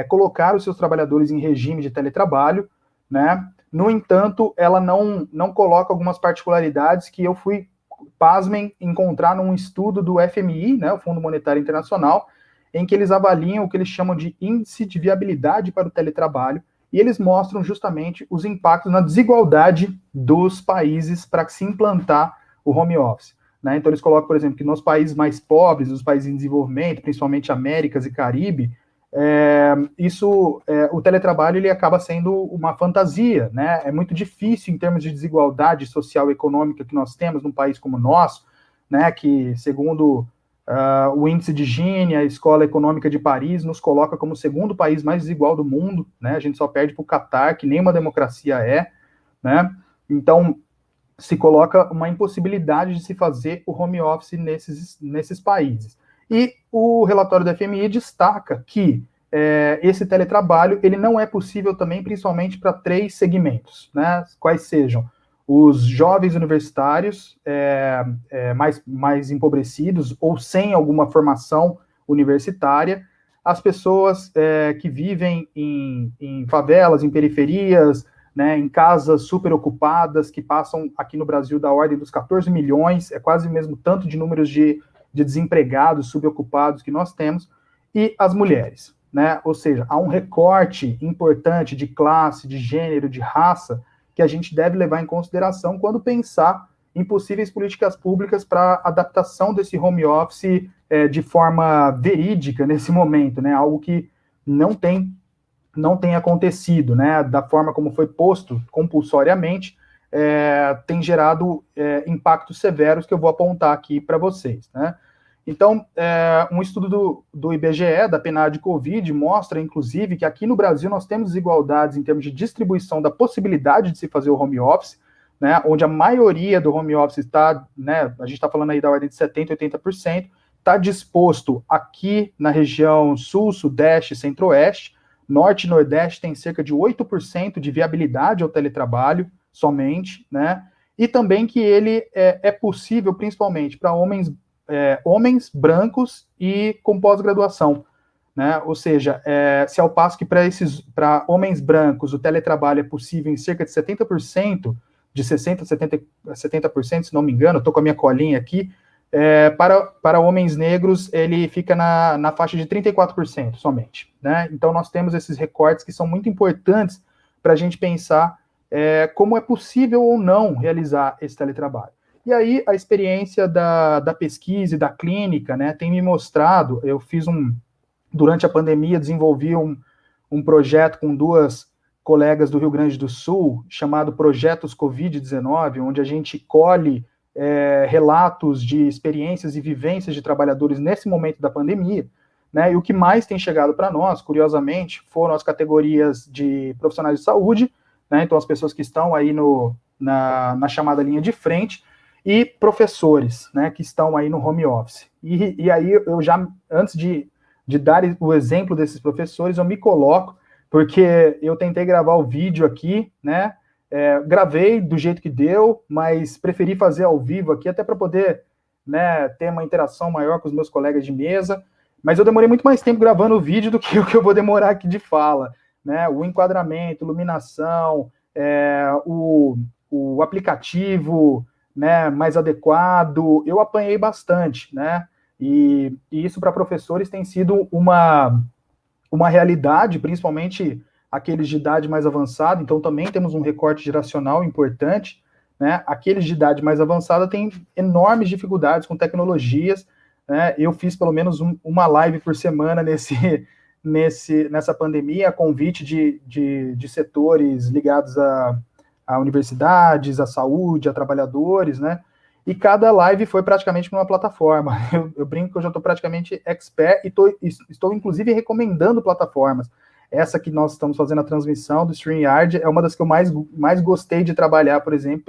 colocaram seus trabalhadores em regime de teletrabalho, né? No entanto, ela não coloca algumas particularidades que eu fui, pasmem, encontrar num estudo do FMI, né, o Fundo Monetário Internacional, em que eles avaliam o que eles chamam de índice de viabilidade para o teletrabalho, e eles mostram justamente os impactos na desigualdade dos países para se implantar o home office, né? Então eles colocam, por exemplo, que nos países mais pobres, os países em desenvolvimento, principalmente Américas e Caribe, o teletrabalho ele acaba sendo uma fantasia, né? É muito difícil em termos de desigualdade social e econômica que nós temos num país como o nosso, né? Que segundo o índice de Gini, a Escola Econômica de Paris, nos coloca como o segundo país mais desigual do mundo, né? A gente só perde para o Catar, que nenhuma democracia né? Então se coloca uma impossibilidade de se fazer o home office nesses países. E o relatório da FMI destaca que esse teletrabalho ele não é possível também, principalmente para 3 segmentos, né? Quais sejam os jovens universitários mais empobrecidos ou sem alguma formação universitária, as pessoas que vivem em favelas, em periferias, né, em casas super ocupadas, que passam aqui no Brasil da ordem dos 14 milhões, é quase o mesmo tanto de números de desempregados, subocupados que nós temos, e as mulheres, né? Ou seja, há um recorte importante de classe, de gênero, de raça, que a gente deve levar em consideração quando pensar em possíveis políticas públicas para adaptação desse home office de forma verídica nesse momento, né? Algo que não tem acontecido, né? Da forma como foi posto compulsoriamente, tem gerado impactos severos que eu vou apontar aqui para vocês, né? Então, um estudo do IBGE, da PNAD Covid, mostra, inclusive, que aqui no Brasil nós temos desigualdades em termos de distribuição da possibilidade de se fazer o home office, né, onde a maioria do home office está, né, a gente está falando aí da ordem de 70%, 80%, está disposto aqui na região sul, sudeste, centro-oeste, norte e nordeste tem cerca de 8% de viabilidade ao teletrabalho somente, né, e também que ele é possível principalmente para homens brancos e com pós-graduação, né? Ou seja, se ao passo que para homens brancos o teletrabalho é possível em cerca de 70%, de 60% a 70%, se não me engano, estou com a minha colinha aqui, para homens negros ele fica na faixa de 34% somente, né? Então nós temos esses recortes que são muito importantes para a gente pensar como é possível ou não realizar esse teletrabalho. E aí, a experiência da pesquisa e da clínica, né, tem me mostrado, eu fiz durante a pandemia, desenvolvi um projeto com 2 colegas do Rio Grande do Sul, chamado Projetos Covid-19, onde a gente colhe relatos de experiências e vivências de trabalhadores nesse momento da pandemia, né, e o que mais tem chegado para nós, curiosamente, foram as categorias de profissionais de saúde, né, então as pessoas que estão aí na chamada linha de frente, e professores, né, que estão aí no home office. E aí eu já, antes de dar o exemplo desses professores, eu me coloco, porque eu tentei gravar o vídeo aqui, né, gravei do jeito que deu, mas preferi fazer ao vivo aqui, até para poder, né, ter uma interação maior com os meus colegas de mesa, mas eu demorei muito mais tempo gravando o vídeo do que o que eu vou demorar aqui de fala, né, o enquadramento, iluminação, o aplicativo, né, mais adequado, eu apanhei bastante, né, e isso para professores tem sido uma realidade, principalmente aqueles de idade mais avançada, então também temos um recorte geracional importante, né? Aqueles de idade mais avançada têm enormes dificuldades com tecnologias, né? Eu fiz pelo menos uma live por semana nessa pandemia, a convite de setores ligados a universidades, à saúde, a trabalhadores, né? E cada live foi praticamente numa plataforma. Eu brinco que eu já estou praticamente expert e estou, inclusive, recomendando plataformas. Essa que nós estamos fazendo a transmissão do StreamYard é uma das que eu mais gostei de trabalhar, por exemplo,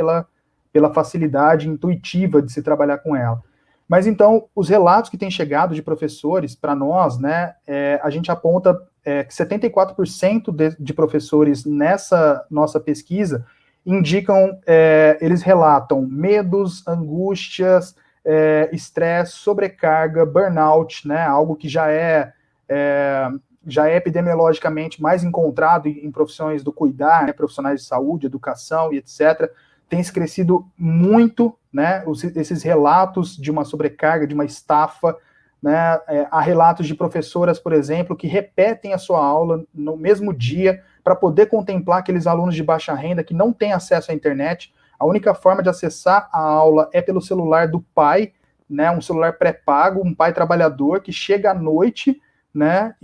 pela facilidade intuitiva de se trabalhar com ela. Mas, então, os relatos que têm chegado de professores para nós, né, a gente aponta que 74% de professores nessa nossa pesquisa indicam, eles relatam medos, angústias, estresse, sobrecarga, burnout, né, algo que já é epidemiologicamente mais encontrado em profissões do cuidar, né, profissionais de saúde, educação e etc., tem se crescido muito, né, esses relatos de uma sobrecarga, de uma estafa, né, há relatos de professoras, por exemplo, que repetem a sua aula no mesmo dia para poder contemplar aqueles alunos de baixa renda que não têm acesso à internet. A única forma de acessar a aula é pelo celular do pai, né, um celular pré-pago, um pai trabalhador que chega à noite, né,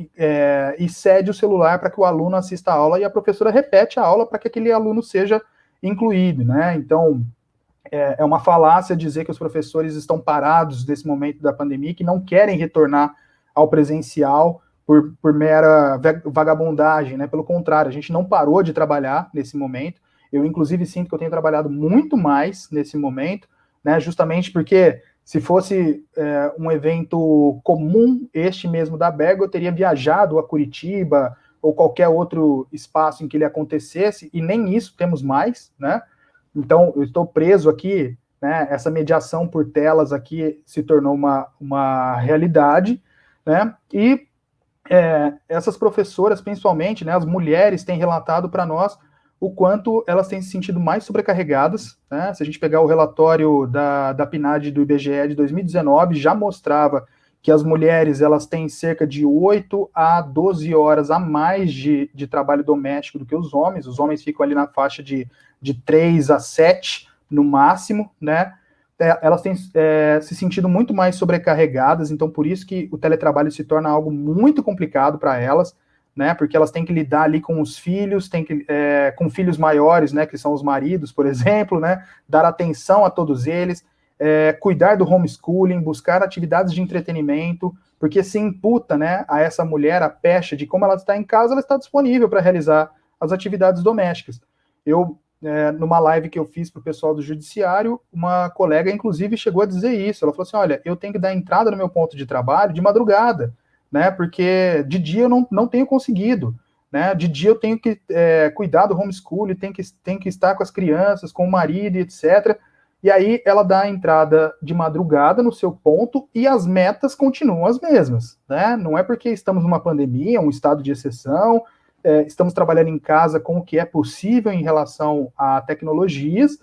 e cede o celular para que o aluno assista a aula e a professora repete a aula para que aquele aluno seja incluído, né? Então, é uma falácia dizer que os professores estão parados nesse momento da pandemia, que não querem retornar ao presencial por mera vagabundagem, né? Pelo contrário, a gente não parou de trabalhar nesse momento. Eu, inclusive, sinto que eu tenho trabalhado muito mais nesse momento, né? Justamente porque se fosse um evento comum, este mesmo da Bergo, eu teria viajado a Curitiba ou qualquer outro espaço em que ele acontecesse, e nem isso temos mais, né? Então, eu estou preso aqui, né? Essa mediação por telas aqui se tornou uma realidade, né? E essas professoras, principalmente, né, as mulheres, têm relatado para nós o quanto elas têm se sentido mais sobrecarregadas, né? Se a gente pegar o relatório da PNAD do IBGE de 2019, já mostrava que as mulheres, elas têm cerca de 8 a 12 horas a mais de trabalho doméstico do que os homens ficam ali na faixa de 3 a 7 no máximo, né? Elas têm se sentido muito mais sobrecarregadas, então por isso que o teletrabalho se torna algo muito complicado para elas, né? Porque elas têm que lidar ali com os filhos, com filhos maiores, né? Que são os maridos, por exemplo, né? Dar atenção a todos eles, cuidar do homeschooling, buscar atividades de entretenimento, porque se imputa, né, a essa mulher a pecha de como ela está em casa, ela está disponível para realizar as atividades domésticas. Eu, numa live que eu fiz para o pessoal do judiciário, uma colega, inclusive, chegou a dizer isso. Ela falou assim, olha, eu tenho que dar entrada no meu ponto de trabalho de madrugada, né, porque de dia eu não tenho conseguido, né, de dia eu tenho que cuidar do homeschooling, tenho que estar com as crianças, com o marido, etc., e aí ela dá a entrada de madrugada no seu ponto e as metas continuam as mesmas, né? Não é porque estamos numa pandemia, um estado de exceção, estamos trabalhando em casa com o que é possível em relação a tecnologias,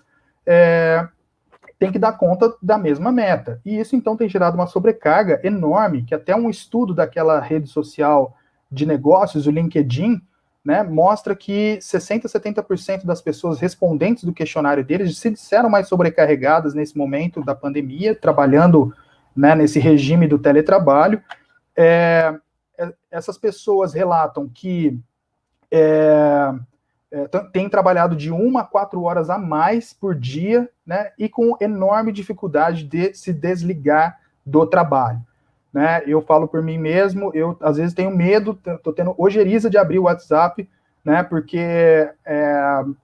tem que dar conta da mesma meta. E isso, então, tem gerado uma sobrecarga enorme, que até um estudo daquela rede social de negócios, o LinkedIn, né, mostra que 60% a 70% das pessoas respondentes do questionário deles se disseram mais sobrecarregadas nesse momento da pandemia, trabalhando, né, nesse regime do teletrabalho. Essas pessoas relatam que têm trabalhado de 1 a 4 horas a mais por dia, né, e com enorme dificuldade de se desligar do trabalho. Né, eu falo por mim mesmo, eu às vezes tenho medo, estou tendo ojeriza de abrir o WhatsApp, né, porque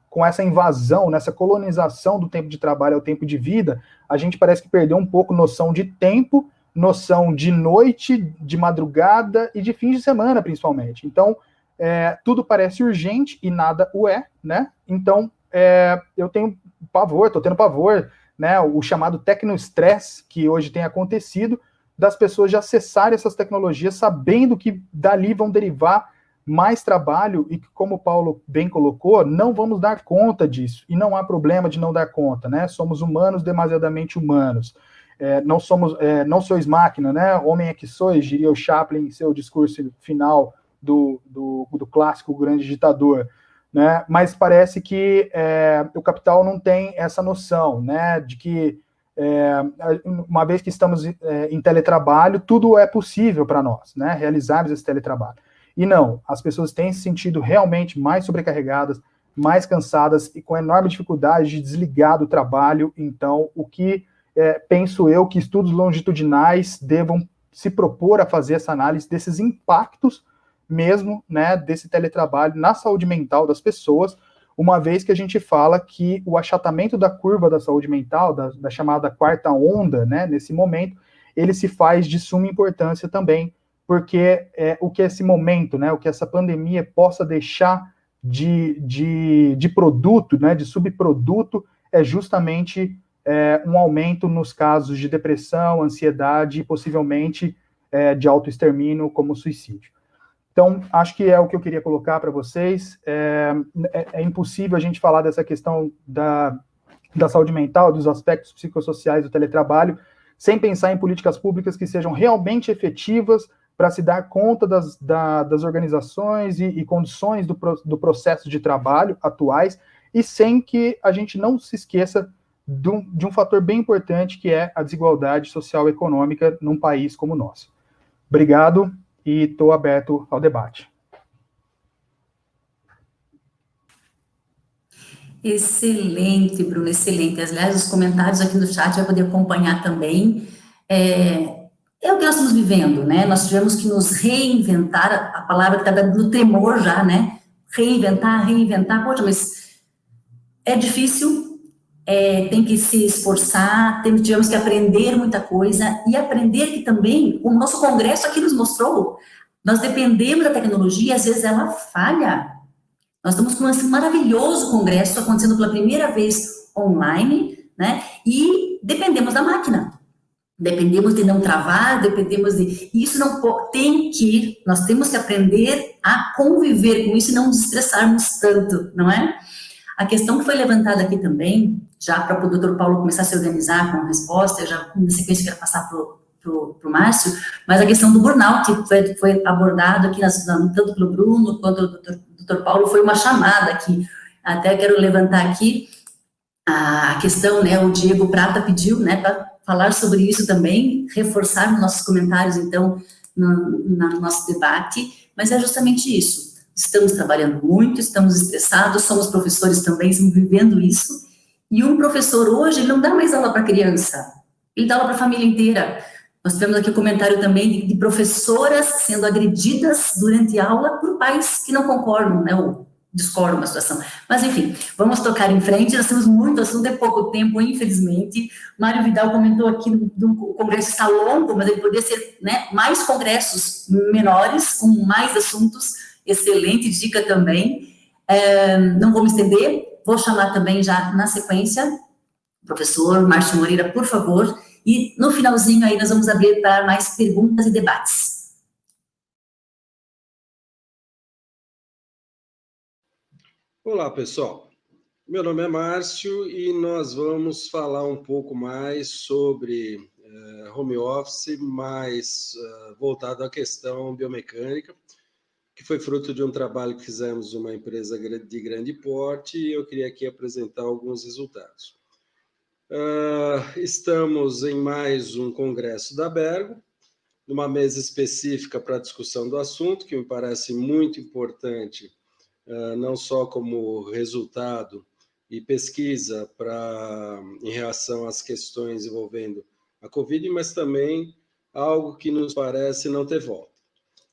com essa invasão, nessa colonização do tempo de trabalho ao tempo de vida, a gente parece que perdeu um pouco noção de tempo, noção de noite, de madrugada e de fim de semana, principalmente. Então, tudo parece urgente e nada o é, né? Então, eu tenho pavor, estou tendo pavor, né, o chamado tecnoestresse que hoje tem acontecido, das pessoas de acessarem essas tecnologias sabendo que dali vão derivar mais trabalho e que, como o Paulo bem colocou, não vamos dar conta disso. E não há problema de não dar conta, né? Somos humanos, demasiadamente humanos. Não sois máquina, né? Homem é que sois, diria o Chaplin em seu discurso final do clássico grande ditador, né? Mas parece que o capital não tem essa noção, né? De que uma vez que estamos em teletrabalho, tudo é possível para nós, né? Realizarmos esse teletrabalho. E não, as pessoas têm se sentido realmente mais sobrecarregadas, mais cansadas e com enorme dificuldade de desligar do trabalho. Então, o que penso eu que estudos longitudinais devam se propor a fazer essa análise desses impactos mesmo, né, desse teletrabalho na saúde mental das pessoas, uma vez que a gente fala que o achatamento da curva da saúde mental, da chamada quarta onda, né, nesse momento, ele se faz de suma importância também, porque o que esse momento, né, o que essa pandemia possa deixar de produto, né, de subproduto, é justamente um aumento nos casos de depressão, ansiedade e possivelmente de autoextermínio como suicídio. Então, acho que é o que eu queria colocar para vocês. É impossível a gente falar dessa questão da saúde mental, dos aspectos psicossociais do teletrabalho, sem pensar em políticas públicas que sejam realmente efetivas para se dar conta das organizações e condições do processo de trabalho atuais, e sem que a gente não se esqueça de um fator bem importante, que é a desigualdade social e econômica num país como o nosso. Obrigado. E estou aberto ao debate. Excelente, Bruno, excelente. Aliás, os comentários aqui no chat vai poder acompanhar também. É o que nós estamos vivendo, né? Nós tivemos que nos reinventar, a palavra que está dando no tremor já, né? Reinventar. Poxa, mas é difícil, tem que se esforçar, tivemos que aprender muita coisa, e aprender que também, o nosso congresso aqui nos mostrou, nós dependemos da tecnologia, às vezes ela falha. Nós estamos com esse maravilhoso congresso acontecendo pela primeira vez online, né? E dependemos da máquina. Dependemos de não travar, e isso não nós temos que aprender a conviver com isso e não nos estressarmos tanto, não é? A questão que foi levantada aqui também, já para o Dr. Paulo começar a se organizar com a resposta, eu já, na sequência, quero passar para o Márcio, mas a questão do burnout, que foi abordado aqui, tanto pelo Bruno quanto o Dr. Paulo, foi uma chamada aqui. Até quero levantar aqui a questão, né, o Diego Prata pediu, né, para falar sobre isso também, reforçar nos nossos comentários, então, no nosso debate, mas é justamente isso. Estamos trabalhando muito, estamos estressados, somos professores também, estamos vivendo isso, e um professor hoje, ele não dá mais aula para criança, ele dá aula para a família inteira. Nós tivemos aqui um comentário também de professoras sendo agredidas durante a aula por pais que não concordam, né, ou discordam da situação. Mas, enfim, vamos tocar em frente, nós temos muito assunto, é pouco tempo, infelizmente. Mário Vidal comentou aqui que o congresso está longo, mas ele poderia ser, né, mais congressos menores, com mais assuntos. Excelente dica também. Não vou me estender, vou chamar também já na sequência o professor Márcio Moreira, por favor, e no finalzinho aí nós vamos abrir para mais perguntas e debates. Olá, pessoal. Meu nome é Márcio e nós vamos falar um pouco mais sobre home office, mais voltado à questão biomecânica, que foi fruto de um trabalho que fizemos numa empresa de grande porte, e eu queria aqui apresentar alguns resultados. Estamos em mais um congresso da Bergo, numa mesa específica para a discussão do assunto, que me parece muito importante, não só como resultado e pesquisa em relação às questões envolvendo a Covid, mas também algo que nos parece não ter volta.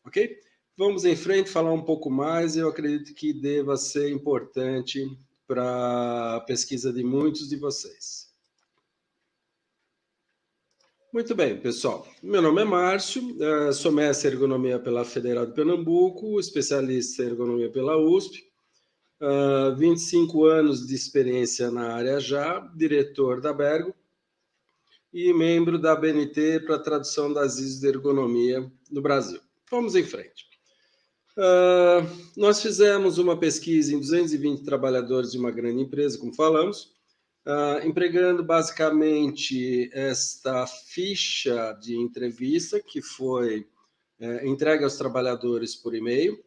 Ok? Vamos em frente, falar um pouco mais. Eu acredito que deva ser importante para a pesquisa de muitos de vocês. Muito bem, pessoal. Meu nome é Márcio, sou mestre em ergonomia pela Federal de Pernambuco, especialista em ergonomia pela USP, 25 anos de experiência na área já, diretor da Bergo e membro da ABNT para a tradução das ISOs de ergonomia no Brasil. Vamos em frente. Nós fizemos uma pesquisa em 220 trabalhadores de uma grande empresa, como falamos, empregando basicamente esta ficha de entrevista, que foi entregue aos trabalhadores por e-mail.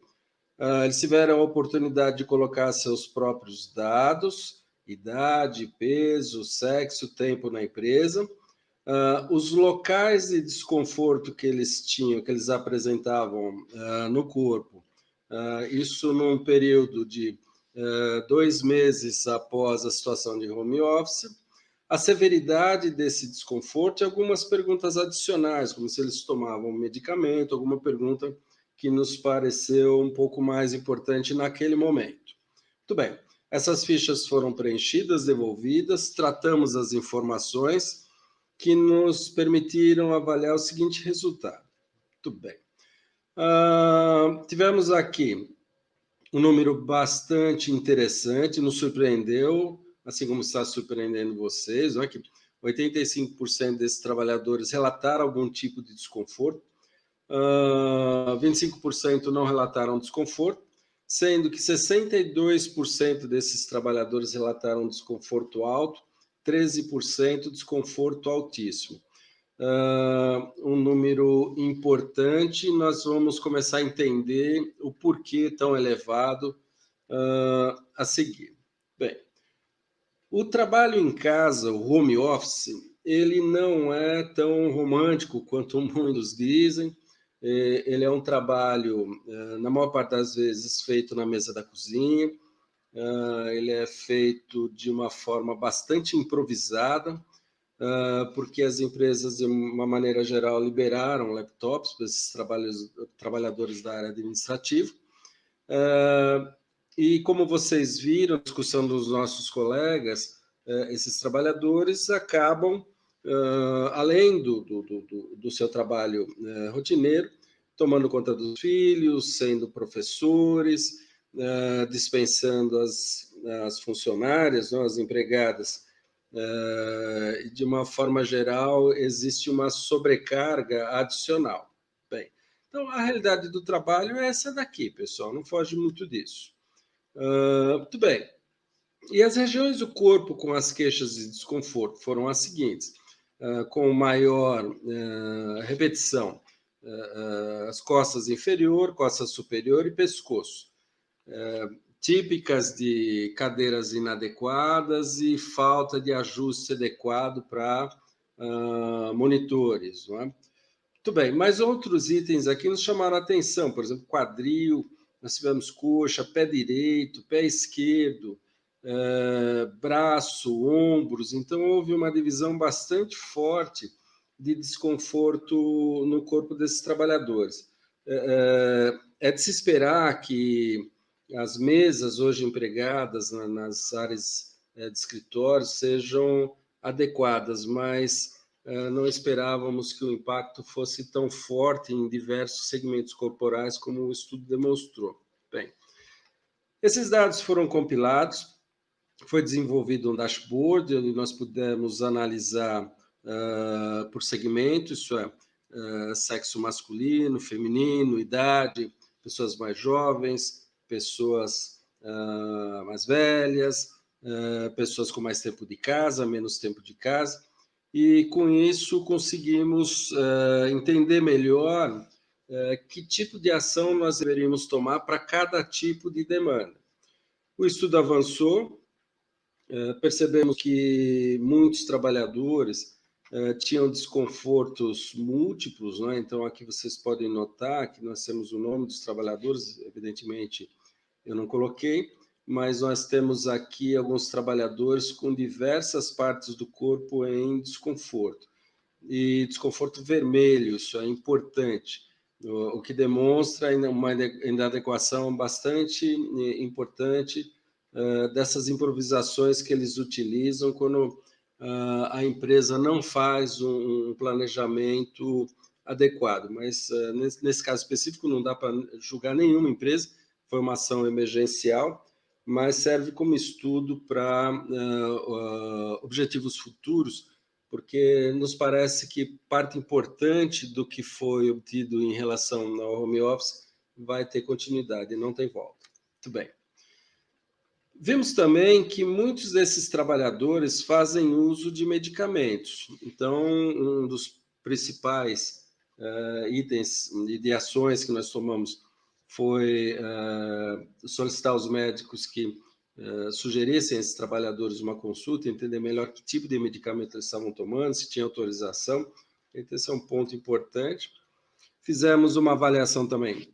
Eles tiveram a oportunidade de colocar seus próprios dados, idade, peso, sexo, tempo na empresa. Os locais de desconforto que eles tinham, que eles apresentavam no corpo, isso num período de 2 meses após a situação de home office, a severidade desse desconforto e algumas perguntas adicionais, como se eles tomavam medicamento, alguma pergunta que nos pareceu um pouco mais importante naquele momento. Muito bem, essas fichas foram preenchidas, devolvidas, tratamos as informações que nos permitiram avaliar o seguinte resultado. Muito bem. Tivemos aqui um número bastante interessante, nos surpreendeu, assim como está surpreendendo vocês, não é? Que 85% desses trabalhadores relataram algum tipo de desconforto, 25% não relataram desconforto, sendo que 62% desses trabalhadores relataram desconforto alto, 13% desconforto altíssimo. Um número importante, nós vamos começar a entender o porquê tão elevado a seguir. Bem, o trabalho em casa, o home office, ele não é tão romântico quanto muitos dizem. Ele é um trabalho, na maior parte das vezes, feito na mesa da cozinha. Ele é feito de uma forma bastante improvisada, porque as empresas, de uma maneira geral, liberaram laptops para esses trabalhadores da área administrativa. E como vocês viram, na discussão dos nossos colegas, esses trabalhadores acabam, além do seu trabalho rotineiro, tomando conta dos filhos, sendo professores, dispensando as funcionárias, as empregadas. De uma forma geral, existe uma sobrecarga adicional. Bem, então, a realidade do trabalho é essa daqui, pessoal, não foge muito disso. Muito bem. E as regiões do corpo com as queixas de desconforto foram as seguintes: com maior repetição, as costas inferior, costa superior e pescoço. Típicas de cadeiras inadequadas e falta de ajuste adequado para monitores. Não é? Muito bem, mas outros itens aqui nos chamaram a atenção, por exemplo, quadril, nós tivemos coxa, pé direito, pé esquerdo, braço, ombros, então houve uma divisão bastante forte de desconforto no corpo desses trabalhadores. É de se esperar que as mesas hoje empregadas nas áreas de escritório sejam adequadas, mas não esperávamos que o impacto fosse tão forte em diversos segmentos corporais como o estudo demonstrou. Bem, esses dados foram compilados, foi desenvolvido um dashboard onde nós pudemos analisar por segmento, isso é, sexo masculino, feminino, idade, pessoas mais jovens, pessoas mais velhas, pessoas com mais tempo de casa, menos tempo de casa, e com isso conseguimos entender melhor que tipo de ação nós deveríamos tomar para cada tipo de demanda. O estudo avançou, percebemos que muitos trabalhadores tinham desconfortos múltiplos, né? Então aqui vocês podem notar que nós temos o nome dos trabalhadores, evidentemente eu não coloquei, mas nós temos aqui alguns trabalhadores com diversas partes do corpo em desconforto. E desconforto vermelho, isso é importante, o que demonstra uma inadequação bastante importante dessas improvisações que eles utilizam quando a empresa não faz um planejamento adequado. Mas, nesse caso específico, não dá para julgar nenhuma empresa, foi uma ação emergencial, mas serve como estudo para objetivos futuros, porque nos parece que parte importante do que foi obtido em relação ao home office vai ter continuidade, não tem volta. Muito bem. Vimos também que muitos desses trabalhadores fazem uso de medicamentos. Então, um dos principais itens e de ações que nós tomamos foi solicitar aos médicos que sugerissem a esses trabalhadores uma consulta, entender melhor que tipo de medicamento eles estavam tomando, se tinha autorização. Então, esse é um ponto importante. Fizemos uma avaliação também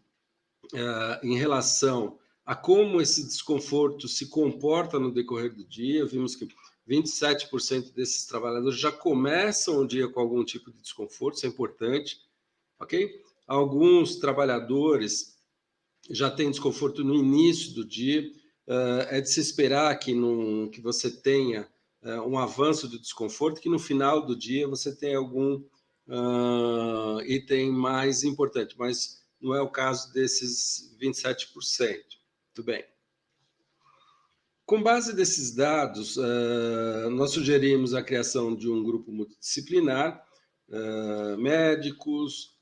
em relação a como esse desconforto se comporta no decorrer do dia. Vimos que 27% desses trabalhadores já começam o dia com algum tipo de desconforto, isso é importante, ok? Alguns trabalhadores já têm desconforto no início do dia. É de se esperar que você tenha um avanço de desconforto, que no final do dia você tenha algum item mais importante, mas não é o caso desses 27%. Muito bem. Com base desses dados, nós sugerimos a criação de um grupo multidisciplinar, médicos,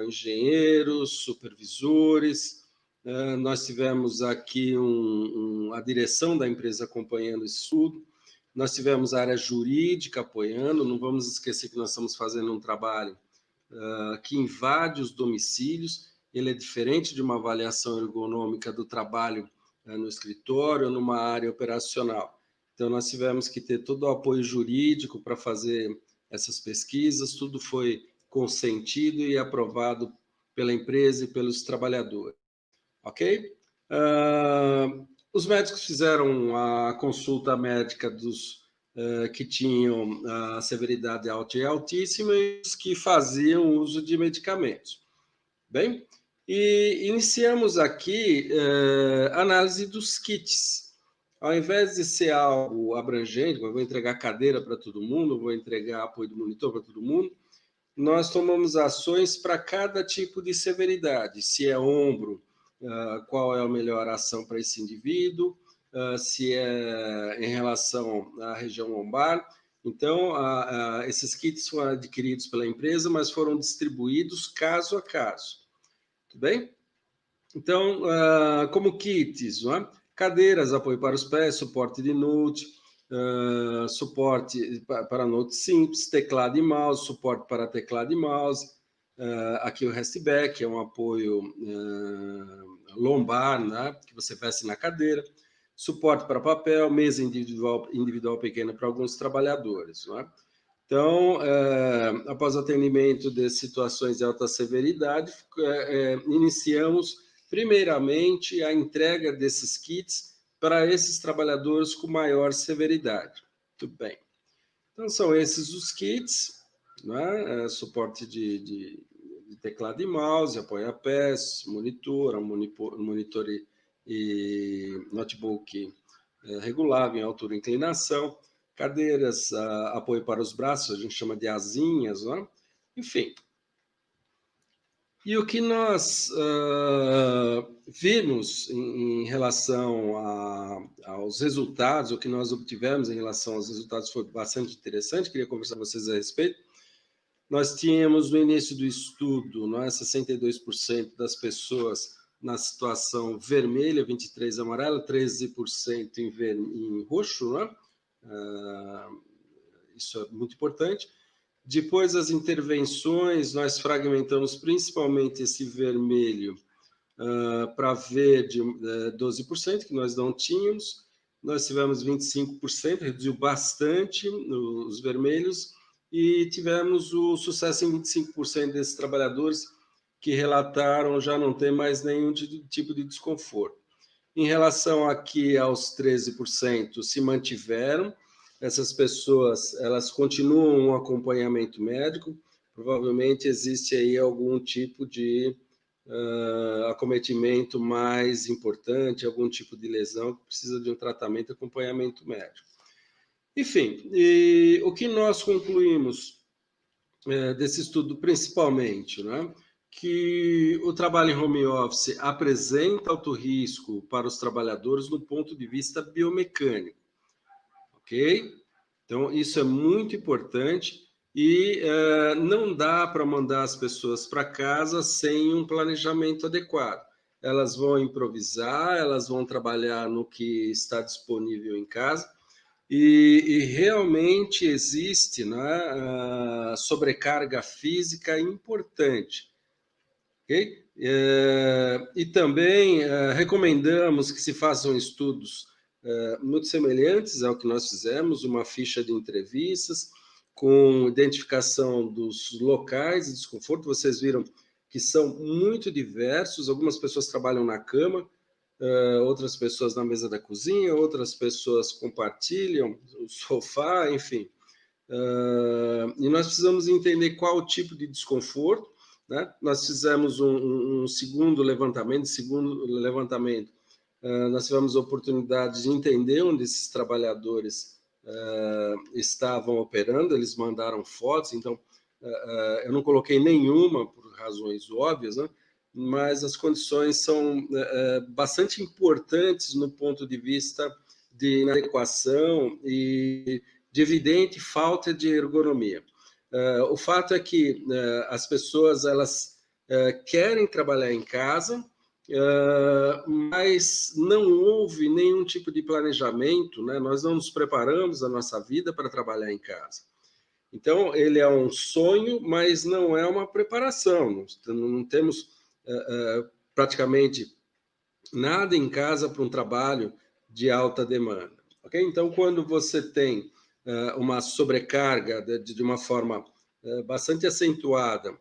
engenheiros, supervisores. Nós tivemos aqui a direção da empresa acompanhando esse estudo. Nós tivemos a área jurídica apoiando. Não vamos esquecer que nós estamos fazendo um trabalho que invade os domicílios. Ele é diferente de uma avaliação ergonômica do trabalho no escritório ou numa área operacional. Então, nós tivemos que ter todo o apoio jurídico para fazer essas pesquisas. Tudo foi consentido e aprovado pela empresa e pelos trabalhadores. Ok? Os médicos fizeram a consulta médica dos que tinham a severidade alta e altíssima e os que faziam uso de medicamentos. Bem, e iniciamos aqui análise dos kits. Ao invés de ser algo abrangente, eu vou entregar cadeira para todo mundo, vou entregar apoio do monitor para todo mundo, nós tomamos ações para cada tipo de severidade. Se é ombro, qual é a melhor ação para esse indivíduo, se é em relação à região lombar. Então, esses kits foram adquiridos pela empresa, mas foram distribuídos caso a caso. Tudo bem? Então, como kits, não é? Cadeiras, apoio para os pés, suporte de note, suporte para note simples, teclado e mouse, suporte para teclado e mouse, aqui o restback, que é um apoio lombar, né, que você veste na cadeira, suporte para papel, mesa individual pequena para alguns trabalhadores. Não é? Então, após o atendimento de situações de alta severidade, iniciamos, primeiramente, a entrega desses kits para esses trabalhadores com maior severidade. Muito bem. Então, são esses os kits, né? Suporte de teclado e mouse, apoia-pés, monitor e notebook regulável em altura e inclinação, cadeiras, apoio para os braços, a gente chama de asinhas, né? Enfim. E o que nós vimos em relação aos resultados, o que nós obtivemos em relação aos resultados foi bastante interessante, queria conversar com vocês a respeito. Nós tínhamos no início do estudo, 62% das pessoas na situação vermelha, 23% amarela, 13% em roxo, né? Isso é muito importante. Depois das intervenções, nós fragmentamos principalmente esse vermelho para verde, 12%, que nós não tínhamos. Nós tivemos 25%, reduziu bastante os vermelhos, e tivemos o sucesso em 25% desses trabalhadores que relataram já não ter mais nenhum tipo de desconforto. Em relação aqui aos 13%, se mantiveram. Essas pessoas, elas continuam um acompanhamento médico, provavelmente existe aí algum tipo de acometimento mais importante, algum tipo de lesão que precisa de um tratamento e acompanhamento médico. Enfim, e o que nós concluímos desse estudo principalmente, né? Que o trabalho em home office apresenta alto risco para os trabalhadores no ponto de vista biomecânico. Ok? Então, isso é muito importante e não dá para mandar as pessoas para casa sem um planejamento adequado. Elas vão improvisar, elas vão trabalhar no que está disponível em casa. e realmente existe, né, sobrecarga física importante. Okay? E também recomendamos que se façam estudos muito semelhantes ao que nós fizemos, uma ficha de entrevistas com identificação dos locais de desconforto. Vocês viram que são muito diversos, algumas pessoas trabalham na cama, outras pessoas na mesa da cozinha, outras pessoas compartilham o sofá, enfim. E nós precisamos entender qual o tipo de desconforto, né? Nós fizemos um segundo levantamento, nós tivemos a oportunidade de entender onde esses trabalhadores estavam operando, eles mandaram fotos, então eu não coloquei nenhuma por razões óbvias, né? Mas as condições são bastante importantes no ponto de vista de inadequação e de evidente falta de ergonomia. O fato é que as pessoas elas querem trabalhar em casa, mas não houve nenhum tipo de planejamento, né? Nós não nos preparamos a nossa vida para trabalhar em casa. Então, ele é um sonho, mas não é uma preparação. Não temos praticamente nada em casa para um trabalho de alta demanda. Okay? Então, quando você tem uma sobrecarga de uma forma bastante acentuada,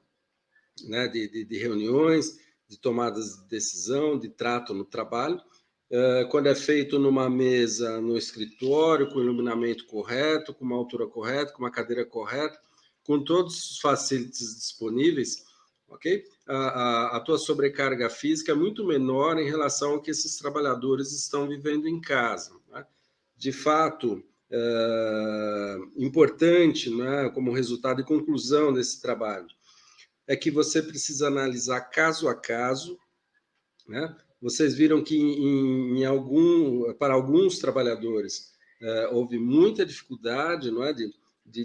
né, de reuniões, de tomadas de decisão, de trato no trabalho, quando é feito numa mesa, no escritório, com iluminamento correto, com uma altura correta, com uma cadeira correta, com todos os facilities disponíveis, ok? A tua sobrecarga física é muito menor em relação ao que esses trabalhadores estão vivendo em casa. Né? De fato, importante, né, como resultado e conclusão desse trabalho, é que você precisa analisar caso a caso, né? Vocês viram que para alguns trabalhadores houve muita dificuldade, não é, de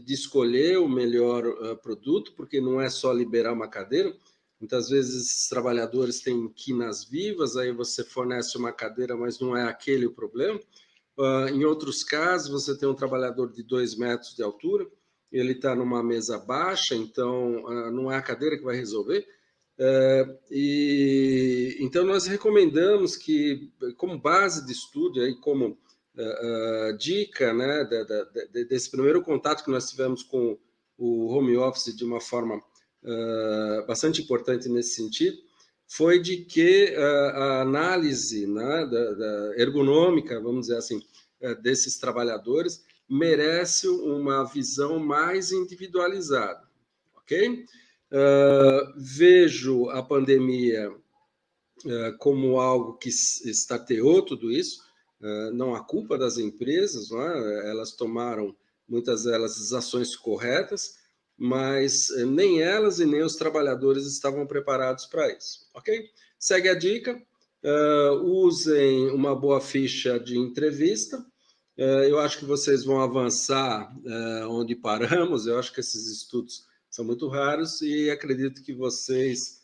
escolher o melhor produto, porque não é só liberar uma cadeira. Muitas vezes esses trabalhadores têm quinas vivas, aí você fornece uma cadeira, mas não é aquele o problema. Em outros casos, você tem um trabalhador de 2 metros de altura, ele está numa mesa baixa, então não é a cadeira que vai resolver. Então, nós recomendamos que, como base de estudo, aí, como dica, né, desse primeiro contato que nós tivemos com o home office de uma forma bastante importante nesse sentido, foi de que a análise, né, da ergonômica, vamos dizer assim, desses trabalhadores merece uma visão mais individualizada, ok? Vejo a pandemia como algo que estarteou tudo isso, não há culpa das empresas, não é? Elas tomaram, muitas delas, as ações corretas, mas nem elas e nem os trabalhadores estavam preparados para isso, ok? Segue a dica, usem uma boa ficha de entrevista. Eu acho que vocês vão avançar onde paramos, eu acho que esses estudos são muito raros e acredito que vocês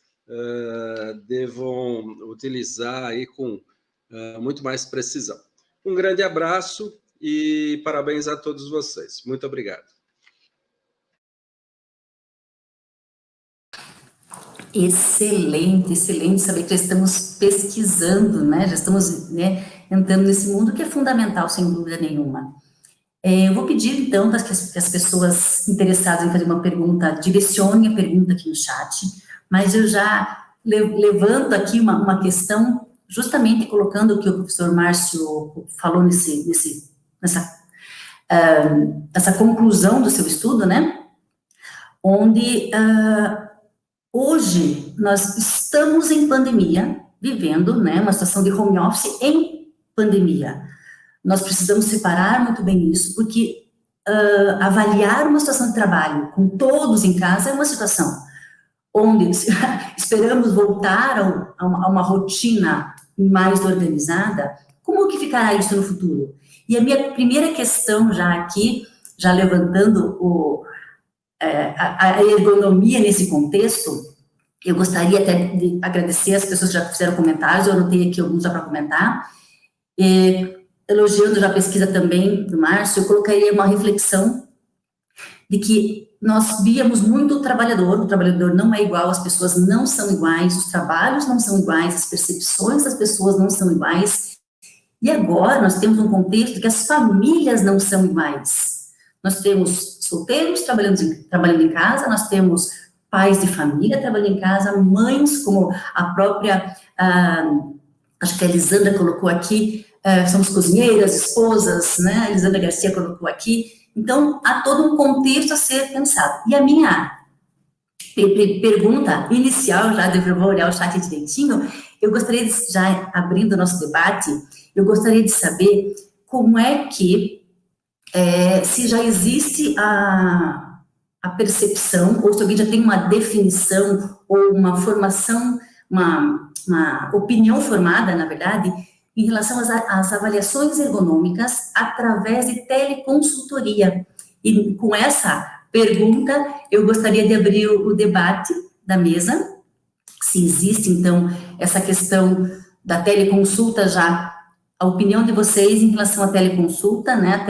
devam utilizar aí com muito mais precisão. Um grande abraço e parabéns a todos vocês. Muito obrigado. Excelente, excelente saber que já estamos pesquisando, né? Já estamos, né, entrando nesse mundo que é fundamental, sem dúvida nenhuma. Eu vou pedir, então, para que as pessoas interessadas em fazer uma pergunta, direcionem a pergunta aqui no chat, mas eu já levanto aqui uma questão, justamente colocando o que o professor Márcio falou nessa conclusão do seu estudo, né? Onde hoje nós estamos em pandemia, vivendo, né, uma situação de home office em pandemia. Nós precisamos separar muito bem isso, porque avaliar uma situação de trabalho com todos em casa é uma situação onde esperamos voltar a uma rotina mais organizada. Como que ficará isso no futuro? E a minha primeira questão já aqui, já levantando a ergonomia nesse contexto, eu gostaria até de agradecer as pessoas que já fizeram comentários, eu anotei aqui alguns já para comentar. elogiando já a pesquisa também do Márcio, eu colocaria uma reflexão de que nós víamos muito o trabalhador não é igual, as pessoas não são iguais, os trabalhos não são iguais, as percepções das pessoas não são iguais, e agora nós temos um contexto que as famílias não são iguais. Nós temos solteiros trabalhando em casa, nós temos pais de família trabalhando em casa, mães, como a própria, acho que a Elisandra colocou aqui, somos cozinheiras, esposas, né? A Elisandra Garcia colocou aqui. Então, há todo um contexto a ser pensado. E a minha pergunta inicial, já vou olhar o chat direitinho, eu gostaria de, já abrindo o nosso debate, eu gostaria de saber como é que, se já existe a percepção, ou se alguém já tem uma definição, ou uma formação, uma opinião formada, na verdade, em relação às avaliações ergonômicas através de teleconsultoria. E com essa pergunta, eu gostaria de abrir o debate da mesa, se existe, então, essa questão da teleconsulta já, a opinião de vocês em relação à teleconsulta, né, a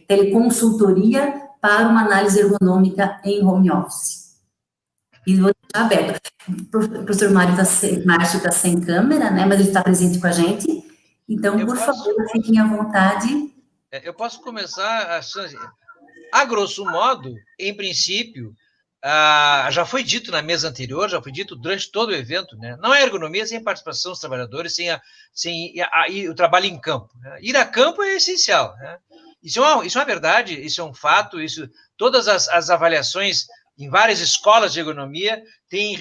teleconsultoria para uma análise ergonômica em home office. E vou deixar aberto. O professor Márcio está sem câmera, né, mas ele está presente com a gente. Então, por favor, fiquem à vontade. Eu posso começar, a grosso modo, em princípio, já foi dito na mesa anterior, já foi dito durante todo o evento, né? Não é ergonomia sem participação dos trabalhadores, sem o trabalho em campo, né? Ir a campo é essencial, né? Isso é uma verdade, isso é um fato, todas as avaliações em várias escolas de ergonomia têm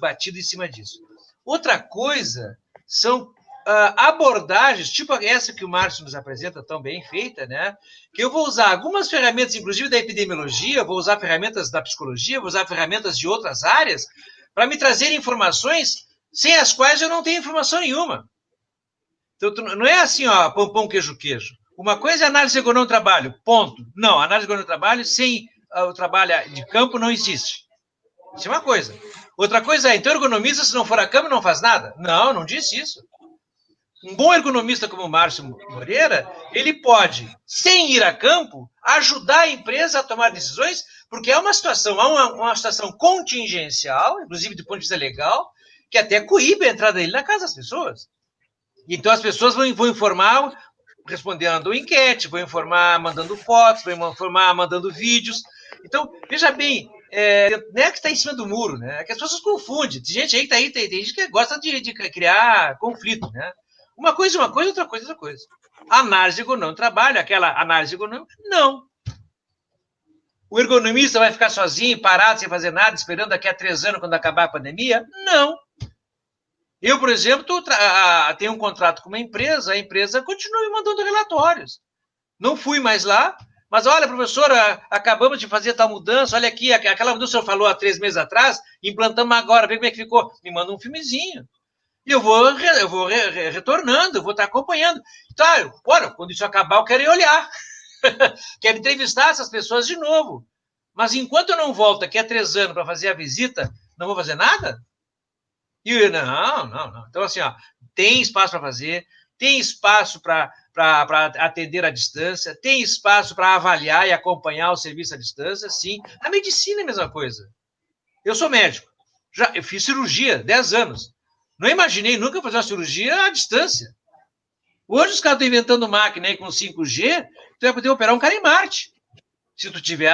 batido em cima disso. Outra coisa são abordagens, tipo essa que o Márcio nos apresenta, tão bem feita, né? Que eu vou usar algumas ferramentas, inclusive da epidemiologia, vou usar ferramentas da psicologia, vou usar ferramentas de outras áreas, para me trazer informações sem as quais eu não tenho informação nenhuma. Então, não é assim, ó, pão, queijo. Uma coisa é análise ergonômica do trabalho, ponto. Não, análise ergonômica do trabalho sem o trabalho de campo não existe. Isso é uma coisa. Outra coisa é, então, ergonomista, se não for a campo, não faz nada? Não, não disse isso. Um bom ergonomista como o Márcio Moreira, ele pode, sem ir a campo, ajudar a empresa a tomar decisões, porque é uma situação contingencial, inclusive do ponto de vista legal, que até coíbe a entrada dele na casa das pessoas. Então as pessoas vão informar respondendo enquete, vão informar mandando fotos, vão informar mandando vídeos. Então, veja bem, não é que está em cima do muro, né? É que as pessoas confundem. Tem gente aí que tem gente que gosta de criar conflito, né? Uma coisa, outra coisa. Análise ergonômica do trabalho, aquela análise ergonômica, não. O ergonomista vai ficar sozinho, parado, sem fazer nada, esperando daqui a 3 anos, quando acabar a pandemia? Não. Eu, por exemplo, tenho um contrato com uma empresa, a empresa continua me mandando relatórios. Não fui mais lá, mas olha, professora, acabamos de fazer tal mudança, olha aqui, aquela mudança que o senhor falou há 3 meses atrás, implantamos agora, vê como é que ficou. Me manda um filmezinho. E eu vou retornando, eu vou estar acompanhando. Então, quando isso acabar, eu quero ir olhar. Quero entrevistar essas pessoas de novo. Mas enquanto eu não volto aqui a 3 anos para fazer a visita, não vou fazer nada? Não. Então, assim, ó, tem espaço para fazer, tem espaço para atender à distância, tem espaço para avaliar e acompanhar o serviço à distância, sim. A medicina é a mesma coisa. Eu sou médico. Eu fiz cirurgia 10 anos. Não imaginei nunca fazer uma cirurgia à distância. Hoje os caras estão inventando máquina aí com 5G, tu vai poder operar um cara em Marte, se tu tiver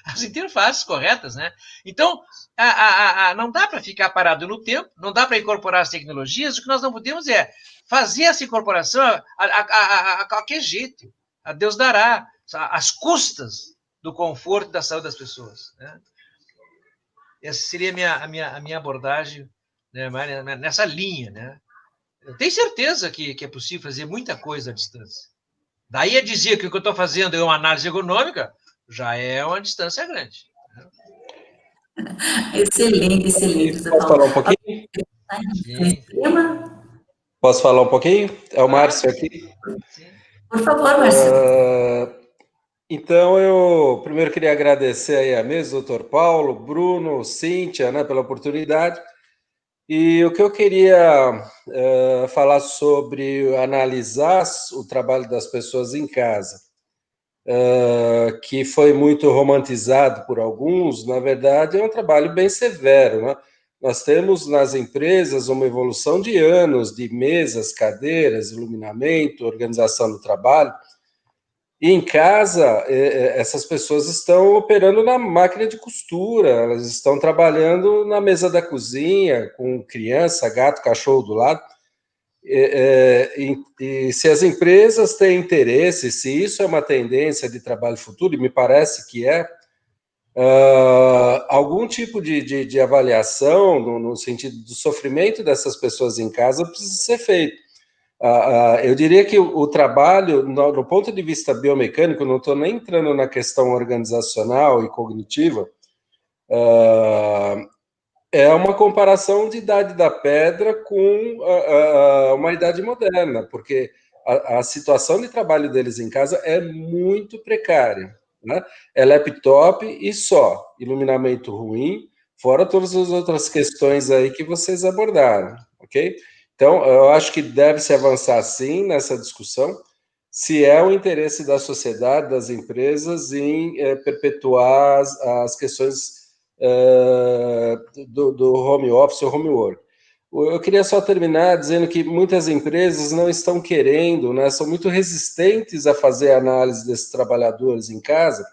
as interfaces corretas, né? Então, não dá para ficar parado no tempo, não dá para incorporar as tecnologias, o que nós não podemos é fazer essa incorporação a qualquer jeito. A Deus dará, às custas do conforto e da saúde das pessoas, né? Essa seria a minha abordagem, né, nessa linha, né? Eu tenho certeza que é possível fazer muita coisa à distância. Daí a dizer que o que eu estou fazendo é uma análise ergonômica, já é uma distância grande. Excelente. Posso falar um pouquinho? Posso falar um pouquinho? É o Márcio aqui. Sim. Por favor, Márcio. Então, eu primeiro queria agradecer aí a mesa, doutor Paulo, Bruno, Cíntia, né, pela oportunidade. E o que eu queria falar sobre analisar o trabalho das pessoas em casa, que foi muito romantizado por alguns, na verdade é um trabalho bem severo, né? Nós temos nas empresas uma evolução de anos de mesas, cadeiras, iluminamento, organização do trabalho. E em casa, essas pessoas estão operando na máquina de costura, elas estão trabalhando na mesa da cozinha, com criança, gato, cachorro do lado. E se as empresas têm interesse, se isso é uma tendência de trabalho futuro, e me parece que é, algum tipo de avaliação, no sentido do sofrimento dessas pessoas em casa, precisa ser feito. Eu diria que o trabalho, do ponto de vista biomecânico, não estou nem entrando na questão organizacional e cognitiva, é uma comparação de idade da pedra com uma idade moderna, porque a situação de trabalho deles em casa é muito precária, né? É laptop e só, iluminamento ruim, fora todas as outras questões aí que vocês abordaram, ok? Então, eu acho que deve-se avançar, sim, nessa discussão, se é o interesse da sociedade, das empresas, em perpetuar as questões do home office ou home work. Eu queria só terminar dizendo que muitas empresas não estão querendo, né, são muito resistentes a fazer análise desses trabalhadores em casa,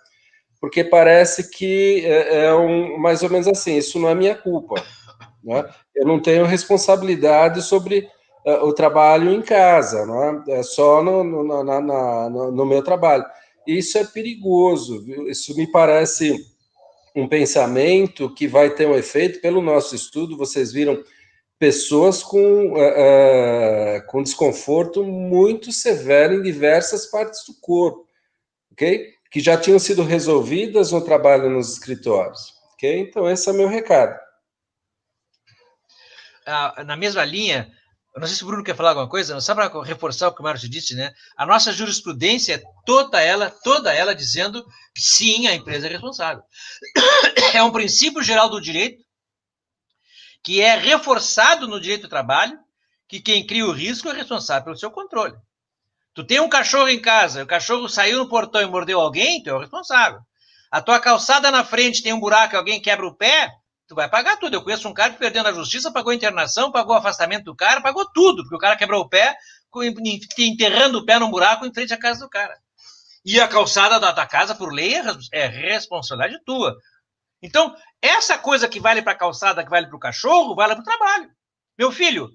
porque parece que mais ou menos assim, isso não é minha culpa, né? Eu não tenho responsabilidade sobre o trabalho em casa, né? É só no meu trabalho. Isso é perigoso, viu? Isso me parece um pensamento que vai ter um efeito, pelo nosso estudo, vocês viram pessoas com desconforto muito severo em diversas partes do corpo, ok? Que já tinham sido resolvidas no trabalho nos escritórios, ok? Então, esse é o meu recado. Na mesma linha, eu não sei se o Bruno quer falar alguma coisa, só para reforçar o que o Márcio disse, né? A nossa jurisprudência é toda ela dizendo que sim, a empresa é responsável. É um princípio geral do direito que é reforçado no direito do trabalho, que quem cria o risco é responsável pelo seu controle. Tu tem um cachorro em casa, o cachorro saiu no portão e mordeu alguém, tu é o responsável. A tua calçada na frente tem um buraco e alguém quebra o pé, tu vai pagar tudo. Eu conheço um cara que perdeu na justiça, pagou internação, pagou afastamento do cara, pagou tudo, porque o cara quebrou o pé, enterrando o pé num buraco em frente à casa do cara. E a calçada da casa, por lei, é responsabilidade tua. Então, essa coisa que vale para a calçada, que vale para o cachorro, vale para o trabalho. Meu filho,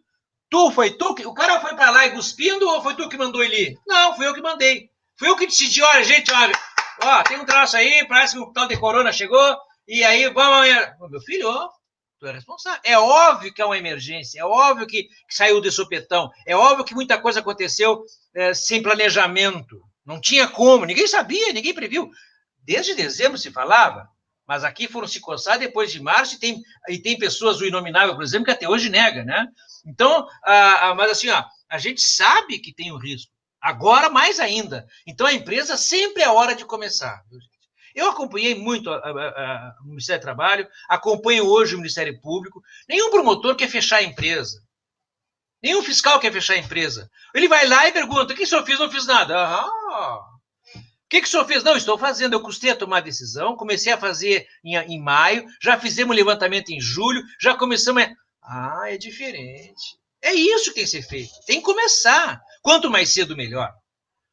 o cara foi para lá e cuspindo ou foi tu que mandou ele ir? Não, fui eu que mandei. Fui eu que decidi, olha, gente, ó, tem um troço aí, parece que o tal de corona chegou, e aí, vamos... Meu filho, tu é responsável. É óbvio que é uma emergência, é óbvio que saiu de sopetão, é óbvio que muita coisa aconteceu sem planejamento. Não tinha como, ninguém sabia, ninguém previu. Desde dezembro se falava, mas aqui foram se coçar depois de março e tem pessoas, o Inominável, por exemplo, que até hoje nega, né? Então, mas assim, a gente sabe que tem um risco. Agora, mais ainda. Então, a empresa sempre é hora de começar. Eu acompanhei muito o Ministério do Trabalho, acompanho hoje o Ministério Público. Nenhum promotor quer fechar a empresa. Nenhum fiscal quer fechar a empresa. Ele vai lá e pergunta, o que o senhor fez? Não fiz nada. O que o senhor fez? Não, estou fazendo. Eu custei a tomar a decisão, comecei a fazer em maio, já fizemos levantamento em julho, já começamos a... é diferente. É isso que tem que ser feito. Tem que começar. Quanto mais cedo, melhor.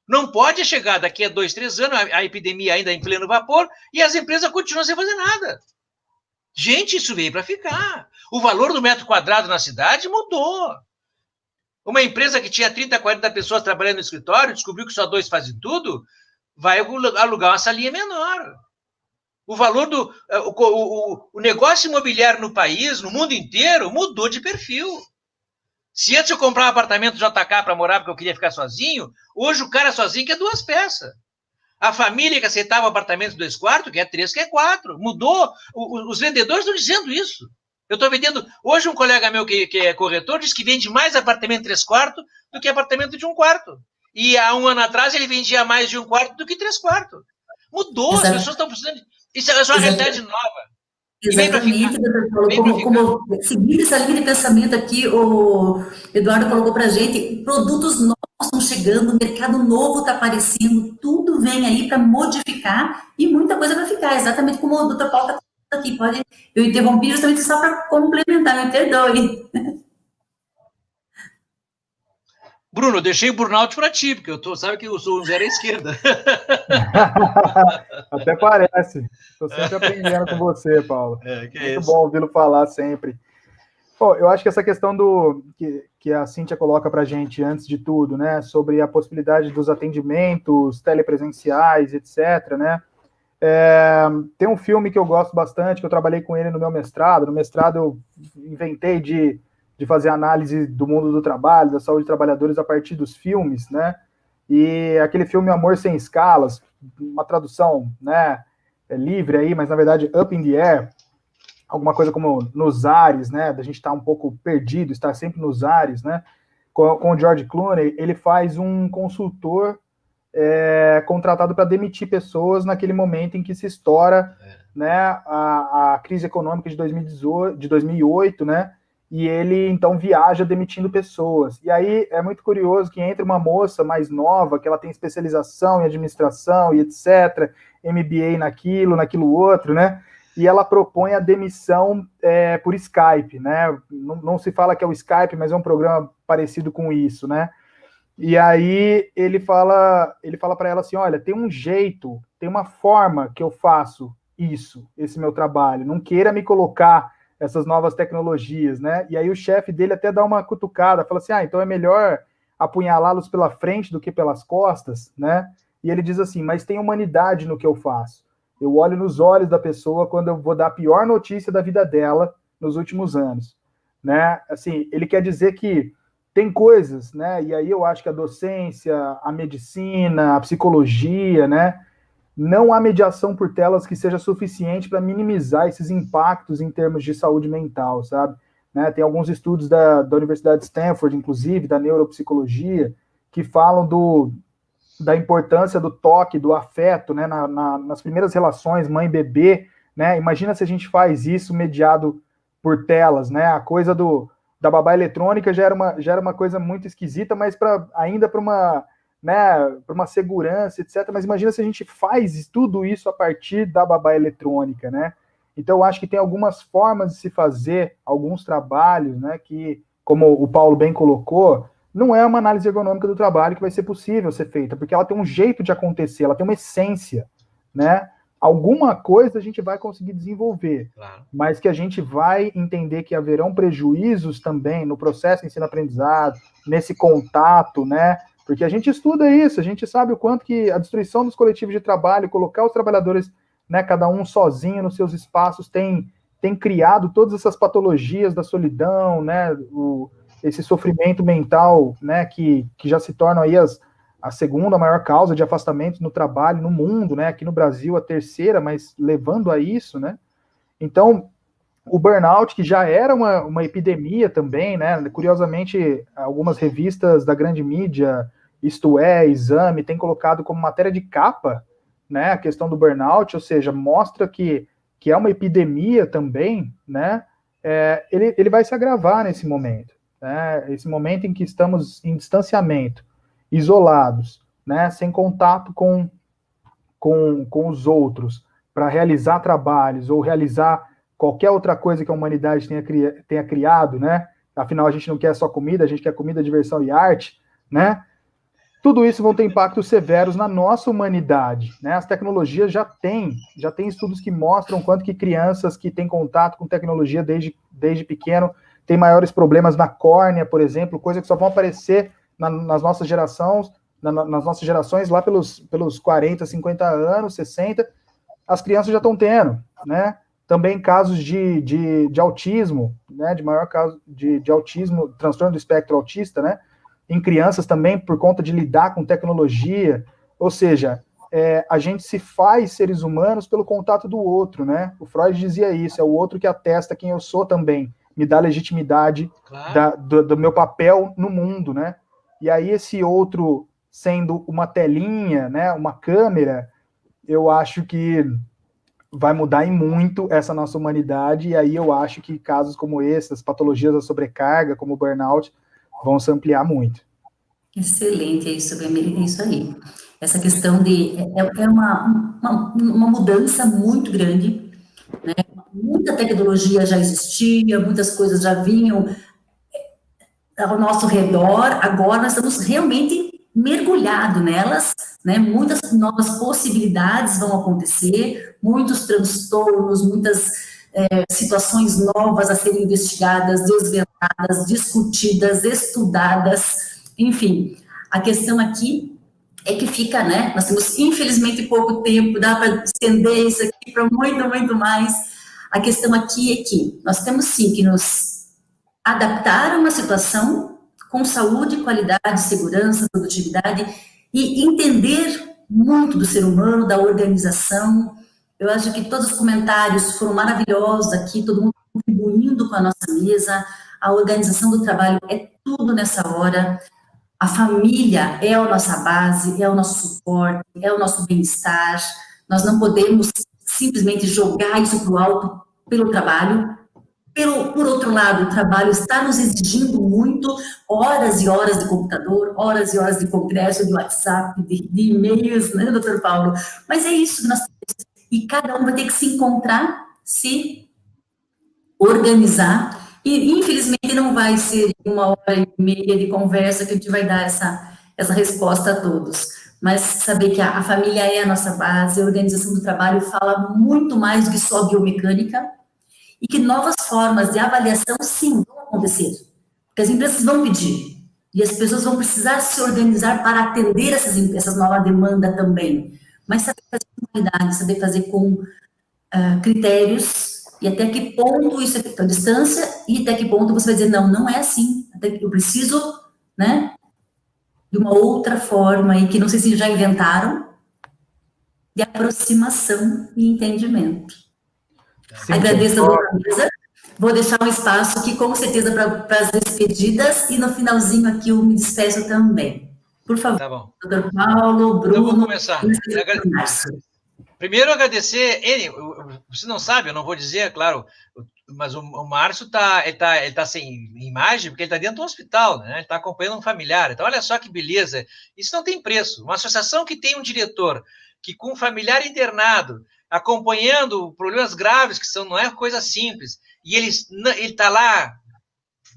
Não pode chegar daqui a 2, 3 anos, a epidemia ainda em pleno vapor, e as empresas continuam sem fazer nada. Gente, isso veio para ficar. O valor do metro quadrado na cidade mudou. Uma empresa que tinha 30, 40 pessoas trabalhando no escritório, descobriu que só 2 fazem tudo, vai alugar uma salinha menor. O valor o negócio imobiliário no país, no mundo inteiro, mudou de perfil. Se antes eu comprava um apartamento JK para morar porque eu queria ficar sozinho, hoje o cara sozinho quer 2 peças. A família que aceitava apartamento de 2 quartos quer 3, quer 4. Mudou. Os vendedores estão dizendo isso. Eu estou vendendo... Hoje um colega meu que é corretor disse que vende mais apartamento de 3 quartos do que apartamento de 1 quarto. E há um ano atrás ele vendia mais de 1 quarto do que 3 quartos. Mudou, as pessoas estão precisando... Isso é uma realidade nova. E vem para ficar. Exatamente, doutor Paulo. Vem para ficar. Seguindo essa linha de pensamento aqui, o Eduardo colocou para a gente, produtos novos estão chegando, mercado novo está aparecendo, tudo vem aí para modificar e muita coisa vai ficar, exatamente como o doutor Paulo está aqui. Eu interrompi justamente só para complementar, me perdoe. Bruno, deixei o burnout para ti, porque sabe que eu sou um zero à esquerda. Até parece. Estou sempre aprendendo com você, Paulo. Muito bom ouvi-lo falar sempre. Bom, eu acho que essa questão que a Cíntia coloca para a gente, antes de tudo, né, sobre a possibilidade dos atendimentos telepresenciais, etc., né, tem um filme que eu gosto bastante, que eu trabalhei com ele no meu mestrado. No mestrado eu inventei de fazer análise do mundo do trabalho, da saúde de trabalhadores a partir dos filmes, né? E aquele filme Amor Sem Escalas, uma tradução, né, livre aí, mas na verdade Up in the Air, alguma coisa como nos ares, né? Da gente estar um pouco perdido, estar sempre nos ares, né? Com o George Clooney, ele faz um consultor contratado para demitir pessoas naquele momento em que se estoura, né, a crise econômica de 2008, né? E ele, então, viaja demitindo pessoas. E aí é muito curioso que entre uma moça mais nova, que ela tem especialização em administração e etc., MBA naquilo outro, né? E ela propõe a demissão por Skype, né? Não se fala que é o Skype, mas é um programa parecido com isso, né? E aí ele fala para ela assim, olha, tem um jeito, tem uma forma que eu faço esse meu trabalho. Não queira me colocar essas novas tecnologias, né? E aí o chefe dele até dá uma cutucada, fala assim, então é melhor apunhalá-los pela frente do que pelas costas, né? E ele diz assim, mas tem humanidade no que eu faço. Eu olho nos olhos da pessoa quando eu vou dar a pior notícia da vida dela nos últimos anos, né? Assim, ele quer dizer que tem coisas, né? E aí eu acho que a docência, a medicina, a psicologia, né? Não há mediação por telas que seja suficiente para minimizar esses impactos em termos de saúde mental, sabe? Né? Tem alguns estudos da Universidade de Stanford, inclusive, da neuropsicologia, que falam da importância do toque, do afeto, né? Nas primeiras relações mãe-bebê, né? Imagina se a gente faz isso mediado por telas, né? A coisa da babá eletrônica já era uma coisa muito esquisita, mas ainda para uma, né, para uma segurança, etc. Mas imagina se a gente faz tudo isso a partir da babá eletrônica, né? Então, eu acho que tem algumas formas de se fazer alguns trabalhos, né, que, como o Paulo bem colocou, não é uma análise ergonômica do trabalho que vai ser possível ser feita, porque ela tem um jeito de acontecer, ela tem uma essência, né? Alguma coisa a gente vai conseguir desenvolver, claro, mas que a gente vai entender que haverão prejuízos também no processo de ensino-aprendizado, nesse contato, né? Porque a gente estuda isso, a gente sabe o quanto que a destruição dos coletivos de trabalho, colocar os trabalhadores, né, cada um sozinho nos seus espaços, tem criado todas essas patologias da solidão, né? Esse sofrimento mental, né, que já se tornam aí a segunda maior causa de afastamento no trabalho no mundo, né? Aqui no Brasil a terceira, mas levando a isso, né? Então, o burnout, que já era uma epidemia também, né? Curiosamente, algumas revistas da grande mídia, Isto É, Exame, têm colocado como matéria de capa, né, a questão do burnout, ou seja, mostra que é uma epidemia também, né? Ele vai se agravar nesse momento, né? Esse momento em que estamos em distanciamento, isolados, né, sem contato com os outros, para realizar trabalhos ou realizar qualquer outra coisa que a humanidade tenha criado, né? Afinal, a gente não quer só comida, a gente quer comida, diversão e arte, né? Tudo isso vão ter impactos severos na nossa humanidade, né? As tecnologias já têm estudos que mostram quanto que crianças que têm contato com tecnologia desde pequeno têm maiores problemas na córnea, por exemplo, coisa que só vão aparecer nas nossas gerações lá pelos 40, 50 anos, 60, as crianças já estão tendo, né? Também casos de autismo, né? De maior caso de autismo, transtorno do espectro autista, né? Em crianças também, por conta de lidar com tecnologia, ou seja, a gente se faz seres humanos pelo contato do outro, né? O Freud dizia isso, é o outro que atesta quem eu sou também, me dá legitimidade, claro, do meu papel no mundo, né? E aí esse outro sendo uma telinha, né, uma câmera, eu acho que vai mudar em muito essa nossa humanidade, e aí eu acho que casos como esse, as patologias da sobrecarga, como o burnout, vão se ampliar muito. Excelente, é isso, Emily, é isso aí. Essa questão de é uma mudança muito grande, né? Muita tecnologia já existia, muitas coisas já vinham ao nosso redor, agora nós estamos realmente mergulhados nelas, né? Muitas novas possibilidades vão acontecer, muitos transtornos, muitas situações novas a serem investigadas, desveladas, discutidas, estudadas, enfim. A questão aqui é que fica, né? Nós temos, infelizmente, pouco tempo, dá para estender isso aqui para muito, muito mais. A questão aqui é que nós temos, sim, que nos adaptar a uma situação com saúde, qualidade, segurança, produtividade e entender muito do ser humano, da organização. Eu acho que todos os comentários foram maravilhosos aqui, todo mundo contribuindo com a nossa mesa. A organização do trabalho é tudo nessa hora. A família é a nossa base, é o nosso suporte, é o nosso bem-estar. Nós não podemos simplesmente jogar isso para o alto pelo trabalho. Por outro lado, o trabalho está nos exigindo muito, horas e horas de computador, horas e horas de congresso, de WhatsApp, de e-mails, né, doutor Paulo? Mas é isso que nós temos. E cada um vai ter que se encontrar, se organizar, e infelizmente não vai ser 1h30 de conversa que a gente vai dar essa resposta a todos. Mas saber que a família é a nossa base, a organização do trabalho fala muito mais do que só biomecânica, e que novas formas de avaliação, sim, vão acontecer. Porque as empresas vão pedir. E as pessoas vão precisar se organizar para atender essas novas demandas também. Mas saber fazer com qualidade, saber fazer com critérios, e até que ponto isso é feito à distância, e até que ponto você vai dizer, não, não é assim. Até que eu preciso, né, de uma outra forma, e que não sei se já inventaram, de aproximação e entendimento. Sim, agradeço a doutora mesa. Vou deixar um espaço aqui, com certeza, para as despedidas, e no finalzinho aqui eu me despeço também. Por favor, tá bom. Doutor Paulo, Bruno... Então, vou começar. Primeiro, agradecer ele. Você não sabe, eu não vou dizer, claro, mas o Márcio ele tá sem imagem, porque ele está dentro do hospital, né? Ele está acompanhando um familiar. Então, olha só que beleza. Isso não tem preço. Uma associação que tem um diretor que, com um familiar internado, acompanhando problemas graves, que não é coisa simples, e ele está lá,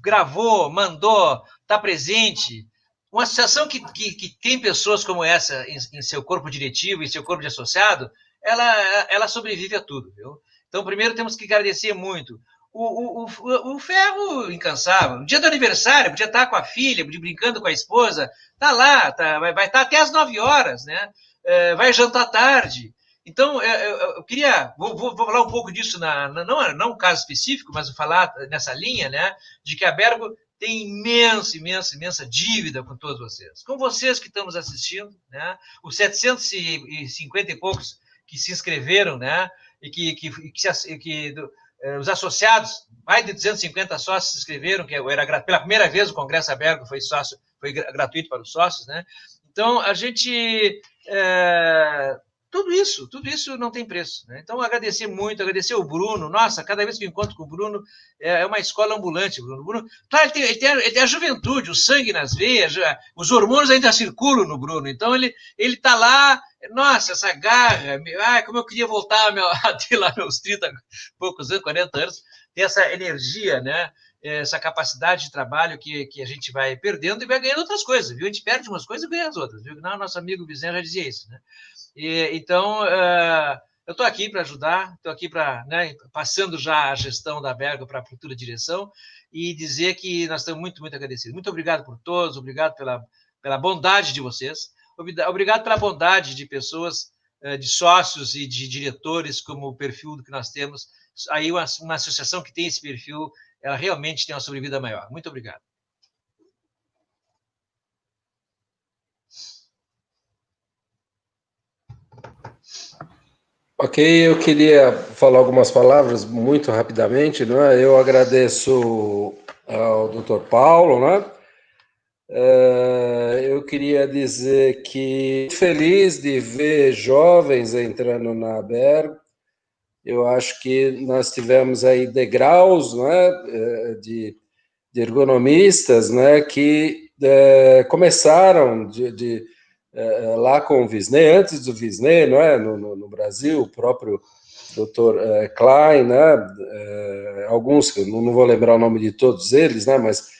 gravou, mandou, está presente. Uma associação que tem pessoas como essa em seu corpo diretivo, em seu corpo de associado, ela sobrevive a tudo, viu? Então, primeiro, temos que agradecer muito. O ferro incansável, no dia do aniversário, podia estar com a filha, brincando com a esposa, está lá, vai estar até às 9 horas, né? Vai jantar tarde. Então, eu queria... Vou falar um pouco disso, não um caso específico, mas vou falar nessa linha, né? De que a Bergo tem imensa dívida com todos vocês. Com vocês que estamos assistindo, né? Os 750 e poucos que se inscreveram, né? E que os associados, mais de 250 sócios se inscreveram, que era pela primeira vez o Congresso Aberto foi gratuito para os sócios, né? Então, a gente... Tudo isso não tem preço, né? Então, agradecer muito, agradecer o Bruno. Nossa, cada vez que eu encontro com o Bruno, é uma escola ambulante. O Bruno, claro, ele tem a juventude, o sangue nas veias, os hormônios ainda circulam no Bruno. Então, ele está lá, nossa, essa garra, como eu queria voltar a ter lá meus 30 poucos anos, 40 anos, ter essa energia, né? Essa capacidade de trabalho que a gente vai perdendo e vai ganhando outras coisas, viu? A gente perde umas coisas e ganha as outras, viu? Não, nosso amigo Vicente já dizia isso, né? Então, eu estou aqui para ajudar, estou aqui passando já a gestão da Bergo para a futura direção e dizer que nós estamos muito, muito agradecidos. Muito obrigado por todos, obrigado pela bondade de vocês, obrigado pela bondade de pessoas, de sócios e de diretores, como o perfil que nós temos. Aí uma associação que tem esse perfil, ela realmente tem uma sobrevida maior. Muito obrigado. Ok, eu queria falar algumas palavras muito rapidamente, né? Eu agradeço ao Dr. Paulo, né? Eu queria dizer que feliz de ver jovens entrando na Bergo, Eu acho que nós tivemos aí degraus, né, de ergonomistas, né, que começaram lá com o Wisner, antes do Wisner, não é, no Brasil, o próprio Dr. Klein, né, alguns, que eu não vou lembrar o nome de todos eles, né, mas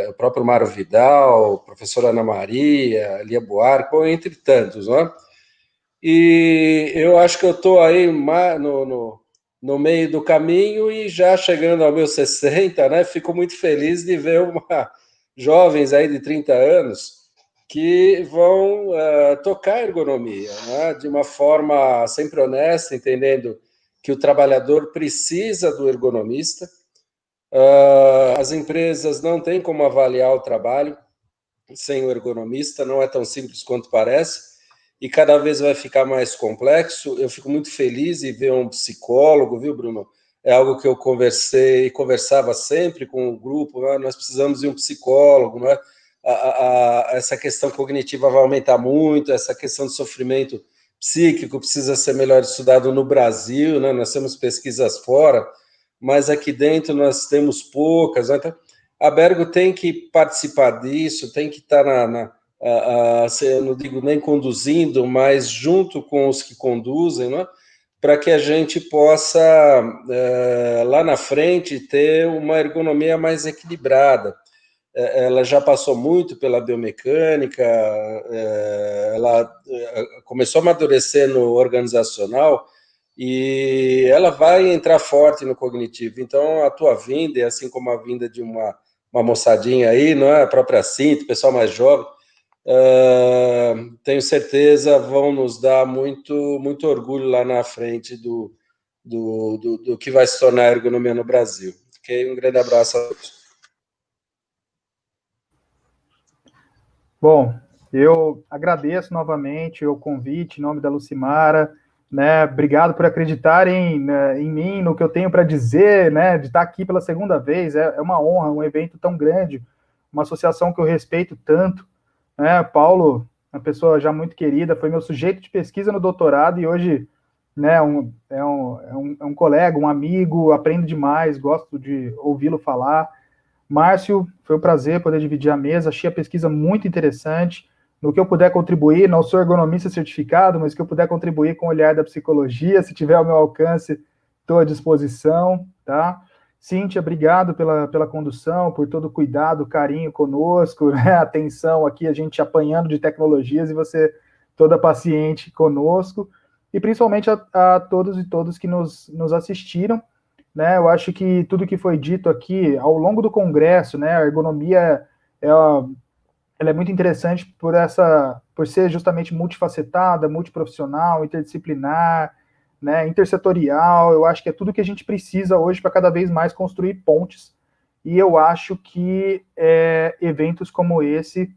o próprio Mário Vidal, professora Ana Maria, Lia Buarque, entre tantos, né? E eu acho que eu estou aí no meio do caminho e já chegando aos meus 60, né? Fico muito feliz de ver jovens aí de 30 anos que vão tocar ergonomia, né? De uma forma sempre honesta, entendendo que o trabalhador precisa do ergonomista. As empresas não têm como avaliar o trabalho sem o ergonomista, não é tão simples quanto parece, e cada vez vai ficar mais complexo. Eu fico muito feliz em ver um psicólogo, viu, Bruno? É algo que eu conversava sempre com o grupo, né? Nós precisamos de um psicólogo, né? Essa questão cognitiva vai aumentar muito, essa questão de sofrimento psíquico precisa ser melhor estudado no Brasil, né? Nós temos pesquisas fora, mas aqui dentro nós temos poucas, né? Então, a Bergo tem que participar disso, tem que estar eu não digo nem conduzindo, mas junto com os que conduzem, né? Para que a gente possa, lá na frente, ter uma ergonomia mais equilibrada. Ela já passou muito pela biomecânica, ela começou a amadurecer no organizacional e ela vai entrar forte no cognitivo. Então, a tua vinda, assim como a vinda de uma moçadinha aí, não é? A própria Cinta, o pessoal mais jovem, tenho certeza vão nos dar muito, muito orgulho lá na frente do que vai se tornar a ergonomia no Brasil. Ok? Um grande abraço a todos. Bom, eu agradeço novamente o convite em nome da Lucimara, né? Obrigado por acreditarem, né, em mim, no que eu tenho para dizer, né? De estar aqui pela segunda vez, é uma honra, um evento tão grande, uma associação que eu respeito tanto, né? Paulo, uma pessoa já muito querida, foi meu sujeito de pesquisa no doutorado e hoje, né? É um colega, um amigo, aprendo demais, gosto de ouvi-lo falar. Márcio, foi um prazer poder dividir a mesa, achei a pesquisa muito interessante, no que eu puder contribuir, não sou ergonomista certificado, mas que eu puder contribuir com o olhar da psicologia, se tiver ao meu alcance, estou à disposição, tá? Cíntia, obrigado pela condução, por todo o cuidado, carinho conosco, né? Atenção aqui, a gente apanhando de tecnologias e você toda paciente conosco, e principalmente a todos e todas que nos assistiram, né? Eu acho que tudo que foi dito aqui ao longo do congresso, né? A ergonomia ela é muito interessante por ser justamente multifacetada, multiprofissional, interdisciplinar, né? Intersetorial. Eu acho que é tudo que a gente precisa hoje para cada vez mais construir pontes. E eu acho que eventos como esse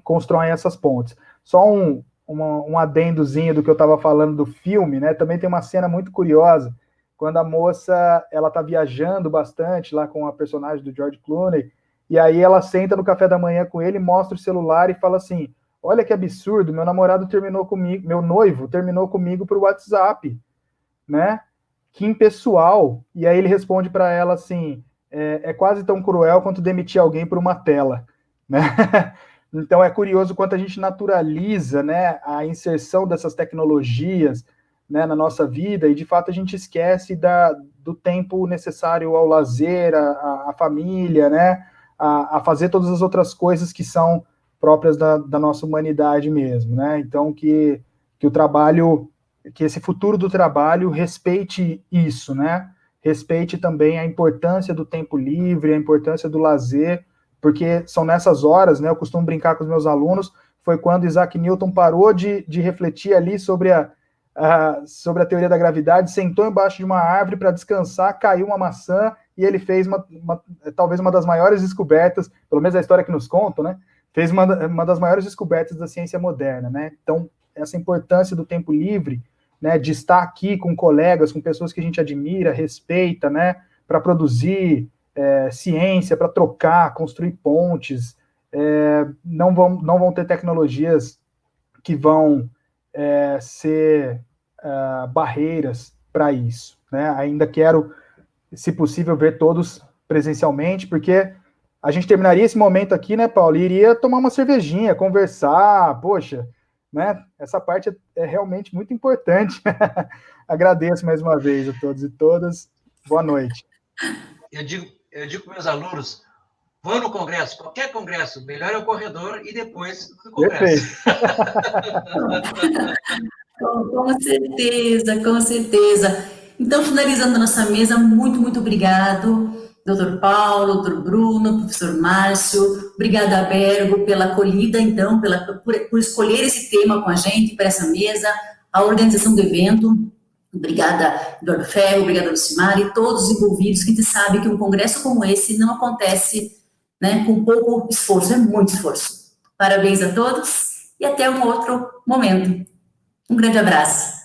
constroem essas pontes. Só um adendozinho do que eu estava falando do filme, né? Também tem uma cena muito curiosa, quando a moça, ela tá viajando bastante lá com a personagem do George Clooney, e aí ela senta no café da manhã com ele, mostra o celular e fala assim, olha que absurdo, meu noivo terminou comigo por WhatsApp, né? Que impessoal. E aí ele responde para ela assim, é quase tão cruel quanto demitir alguém por uma tela, né? Então, é curioso quanto a gente naturaliza, né, a inserção dessas tecnologias, né, na nossa vida, e, de fato, a gente esquece do tempo necessário ao lazer, à família, né, a fazer todas as outras coisas que são próprias da nossa humanidade mesmo, né? Então, que o trabalho, que esse futuro do trabalho respeite isso, né? Respeite também a importância do tempo livre, a importância do lazer, porque são nessas horas, né, eu costumo brincar com os meus alunos, foi quando Isaac Newton parou de refletir ali sobre a teoria da gravidade, sentou embaixo de uma árvore para descansar, caiu uma maçã, e ele fez talvez uma das maiores descobertas, pelo menos a história que nos contam, né, fez uma das maiores descobertas da ciência moderna, né? Então, essa importância do tempo livre, né, de estar aqui com colegas, com pessoas que a gente admira, respeita, né, para produzir ciência, para trocar, construir pontes, não vão ter tecnologias que vão ser barreiras para isso, né? Ainda quero, se possível, ver todos presencialmente, porque a gente terminaria esse momento aqui, né, Paulo, e iria tomar uma cervejinha, conversar, poxa, né? Essa parte é realmente muito importante. Agradeço mais uma vez a todos e todas. Boa noite. Eu digo para meus alunos, vão no congresso, qualquer congresso, melhor é o corredor e depois no congresso. Com certeza, com certeza. Então, finalizando a nossa mesa, muito obrigado, doutor Paulo, doutor Bruno, professor Márcio, obrigada, Abergo, pela acolhida, então, por escolher esse tema com a gente, para essa mesa, a organização do evento. Obrigada, Eduardo Ferro, obrigada, Lucimar, e todos os envolvidos, que a gente sabe que um congresso como esse não acontece, né, com pouco esforço, é muito esforço. Parabéns a todos e até um outro momento. Um grande abraço.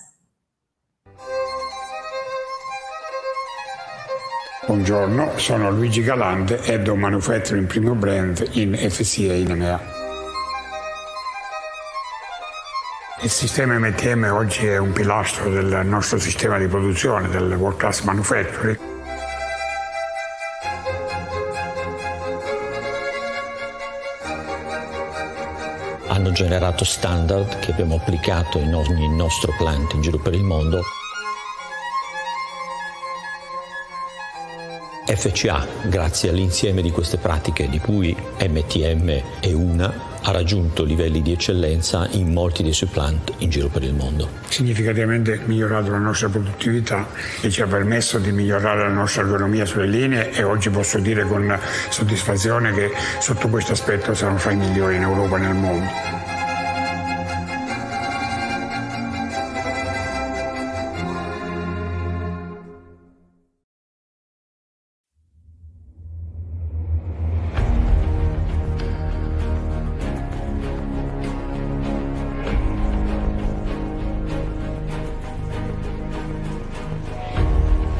Buongiorno, sono Luigi Galante, Head of Manufacturing Primo Brand in FCA in EMEA. Il sistema MTM oggi è un pilastro del nostro sistema di produzione, del World Class Manufacturing. Hanno generato standard che abbiamo applicato in ogni nostro plant in giro per il mondo. FCA, grazie all'insieme di queste pratiche, di cui MTM è una, ha raggiunto livelli di eccellenza in molti dei suoi plant in giro per il mondo. Significativamente migliorato la nostra produttività e ci ha permesso di migliorare la nostra ergonomia sulle linee e oggi posso dire con soddisfazione che sotto questo aspetto siamo fra i migliori in Europa e nel mondo.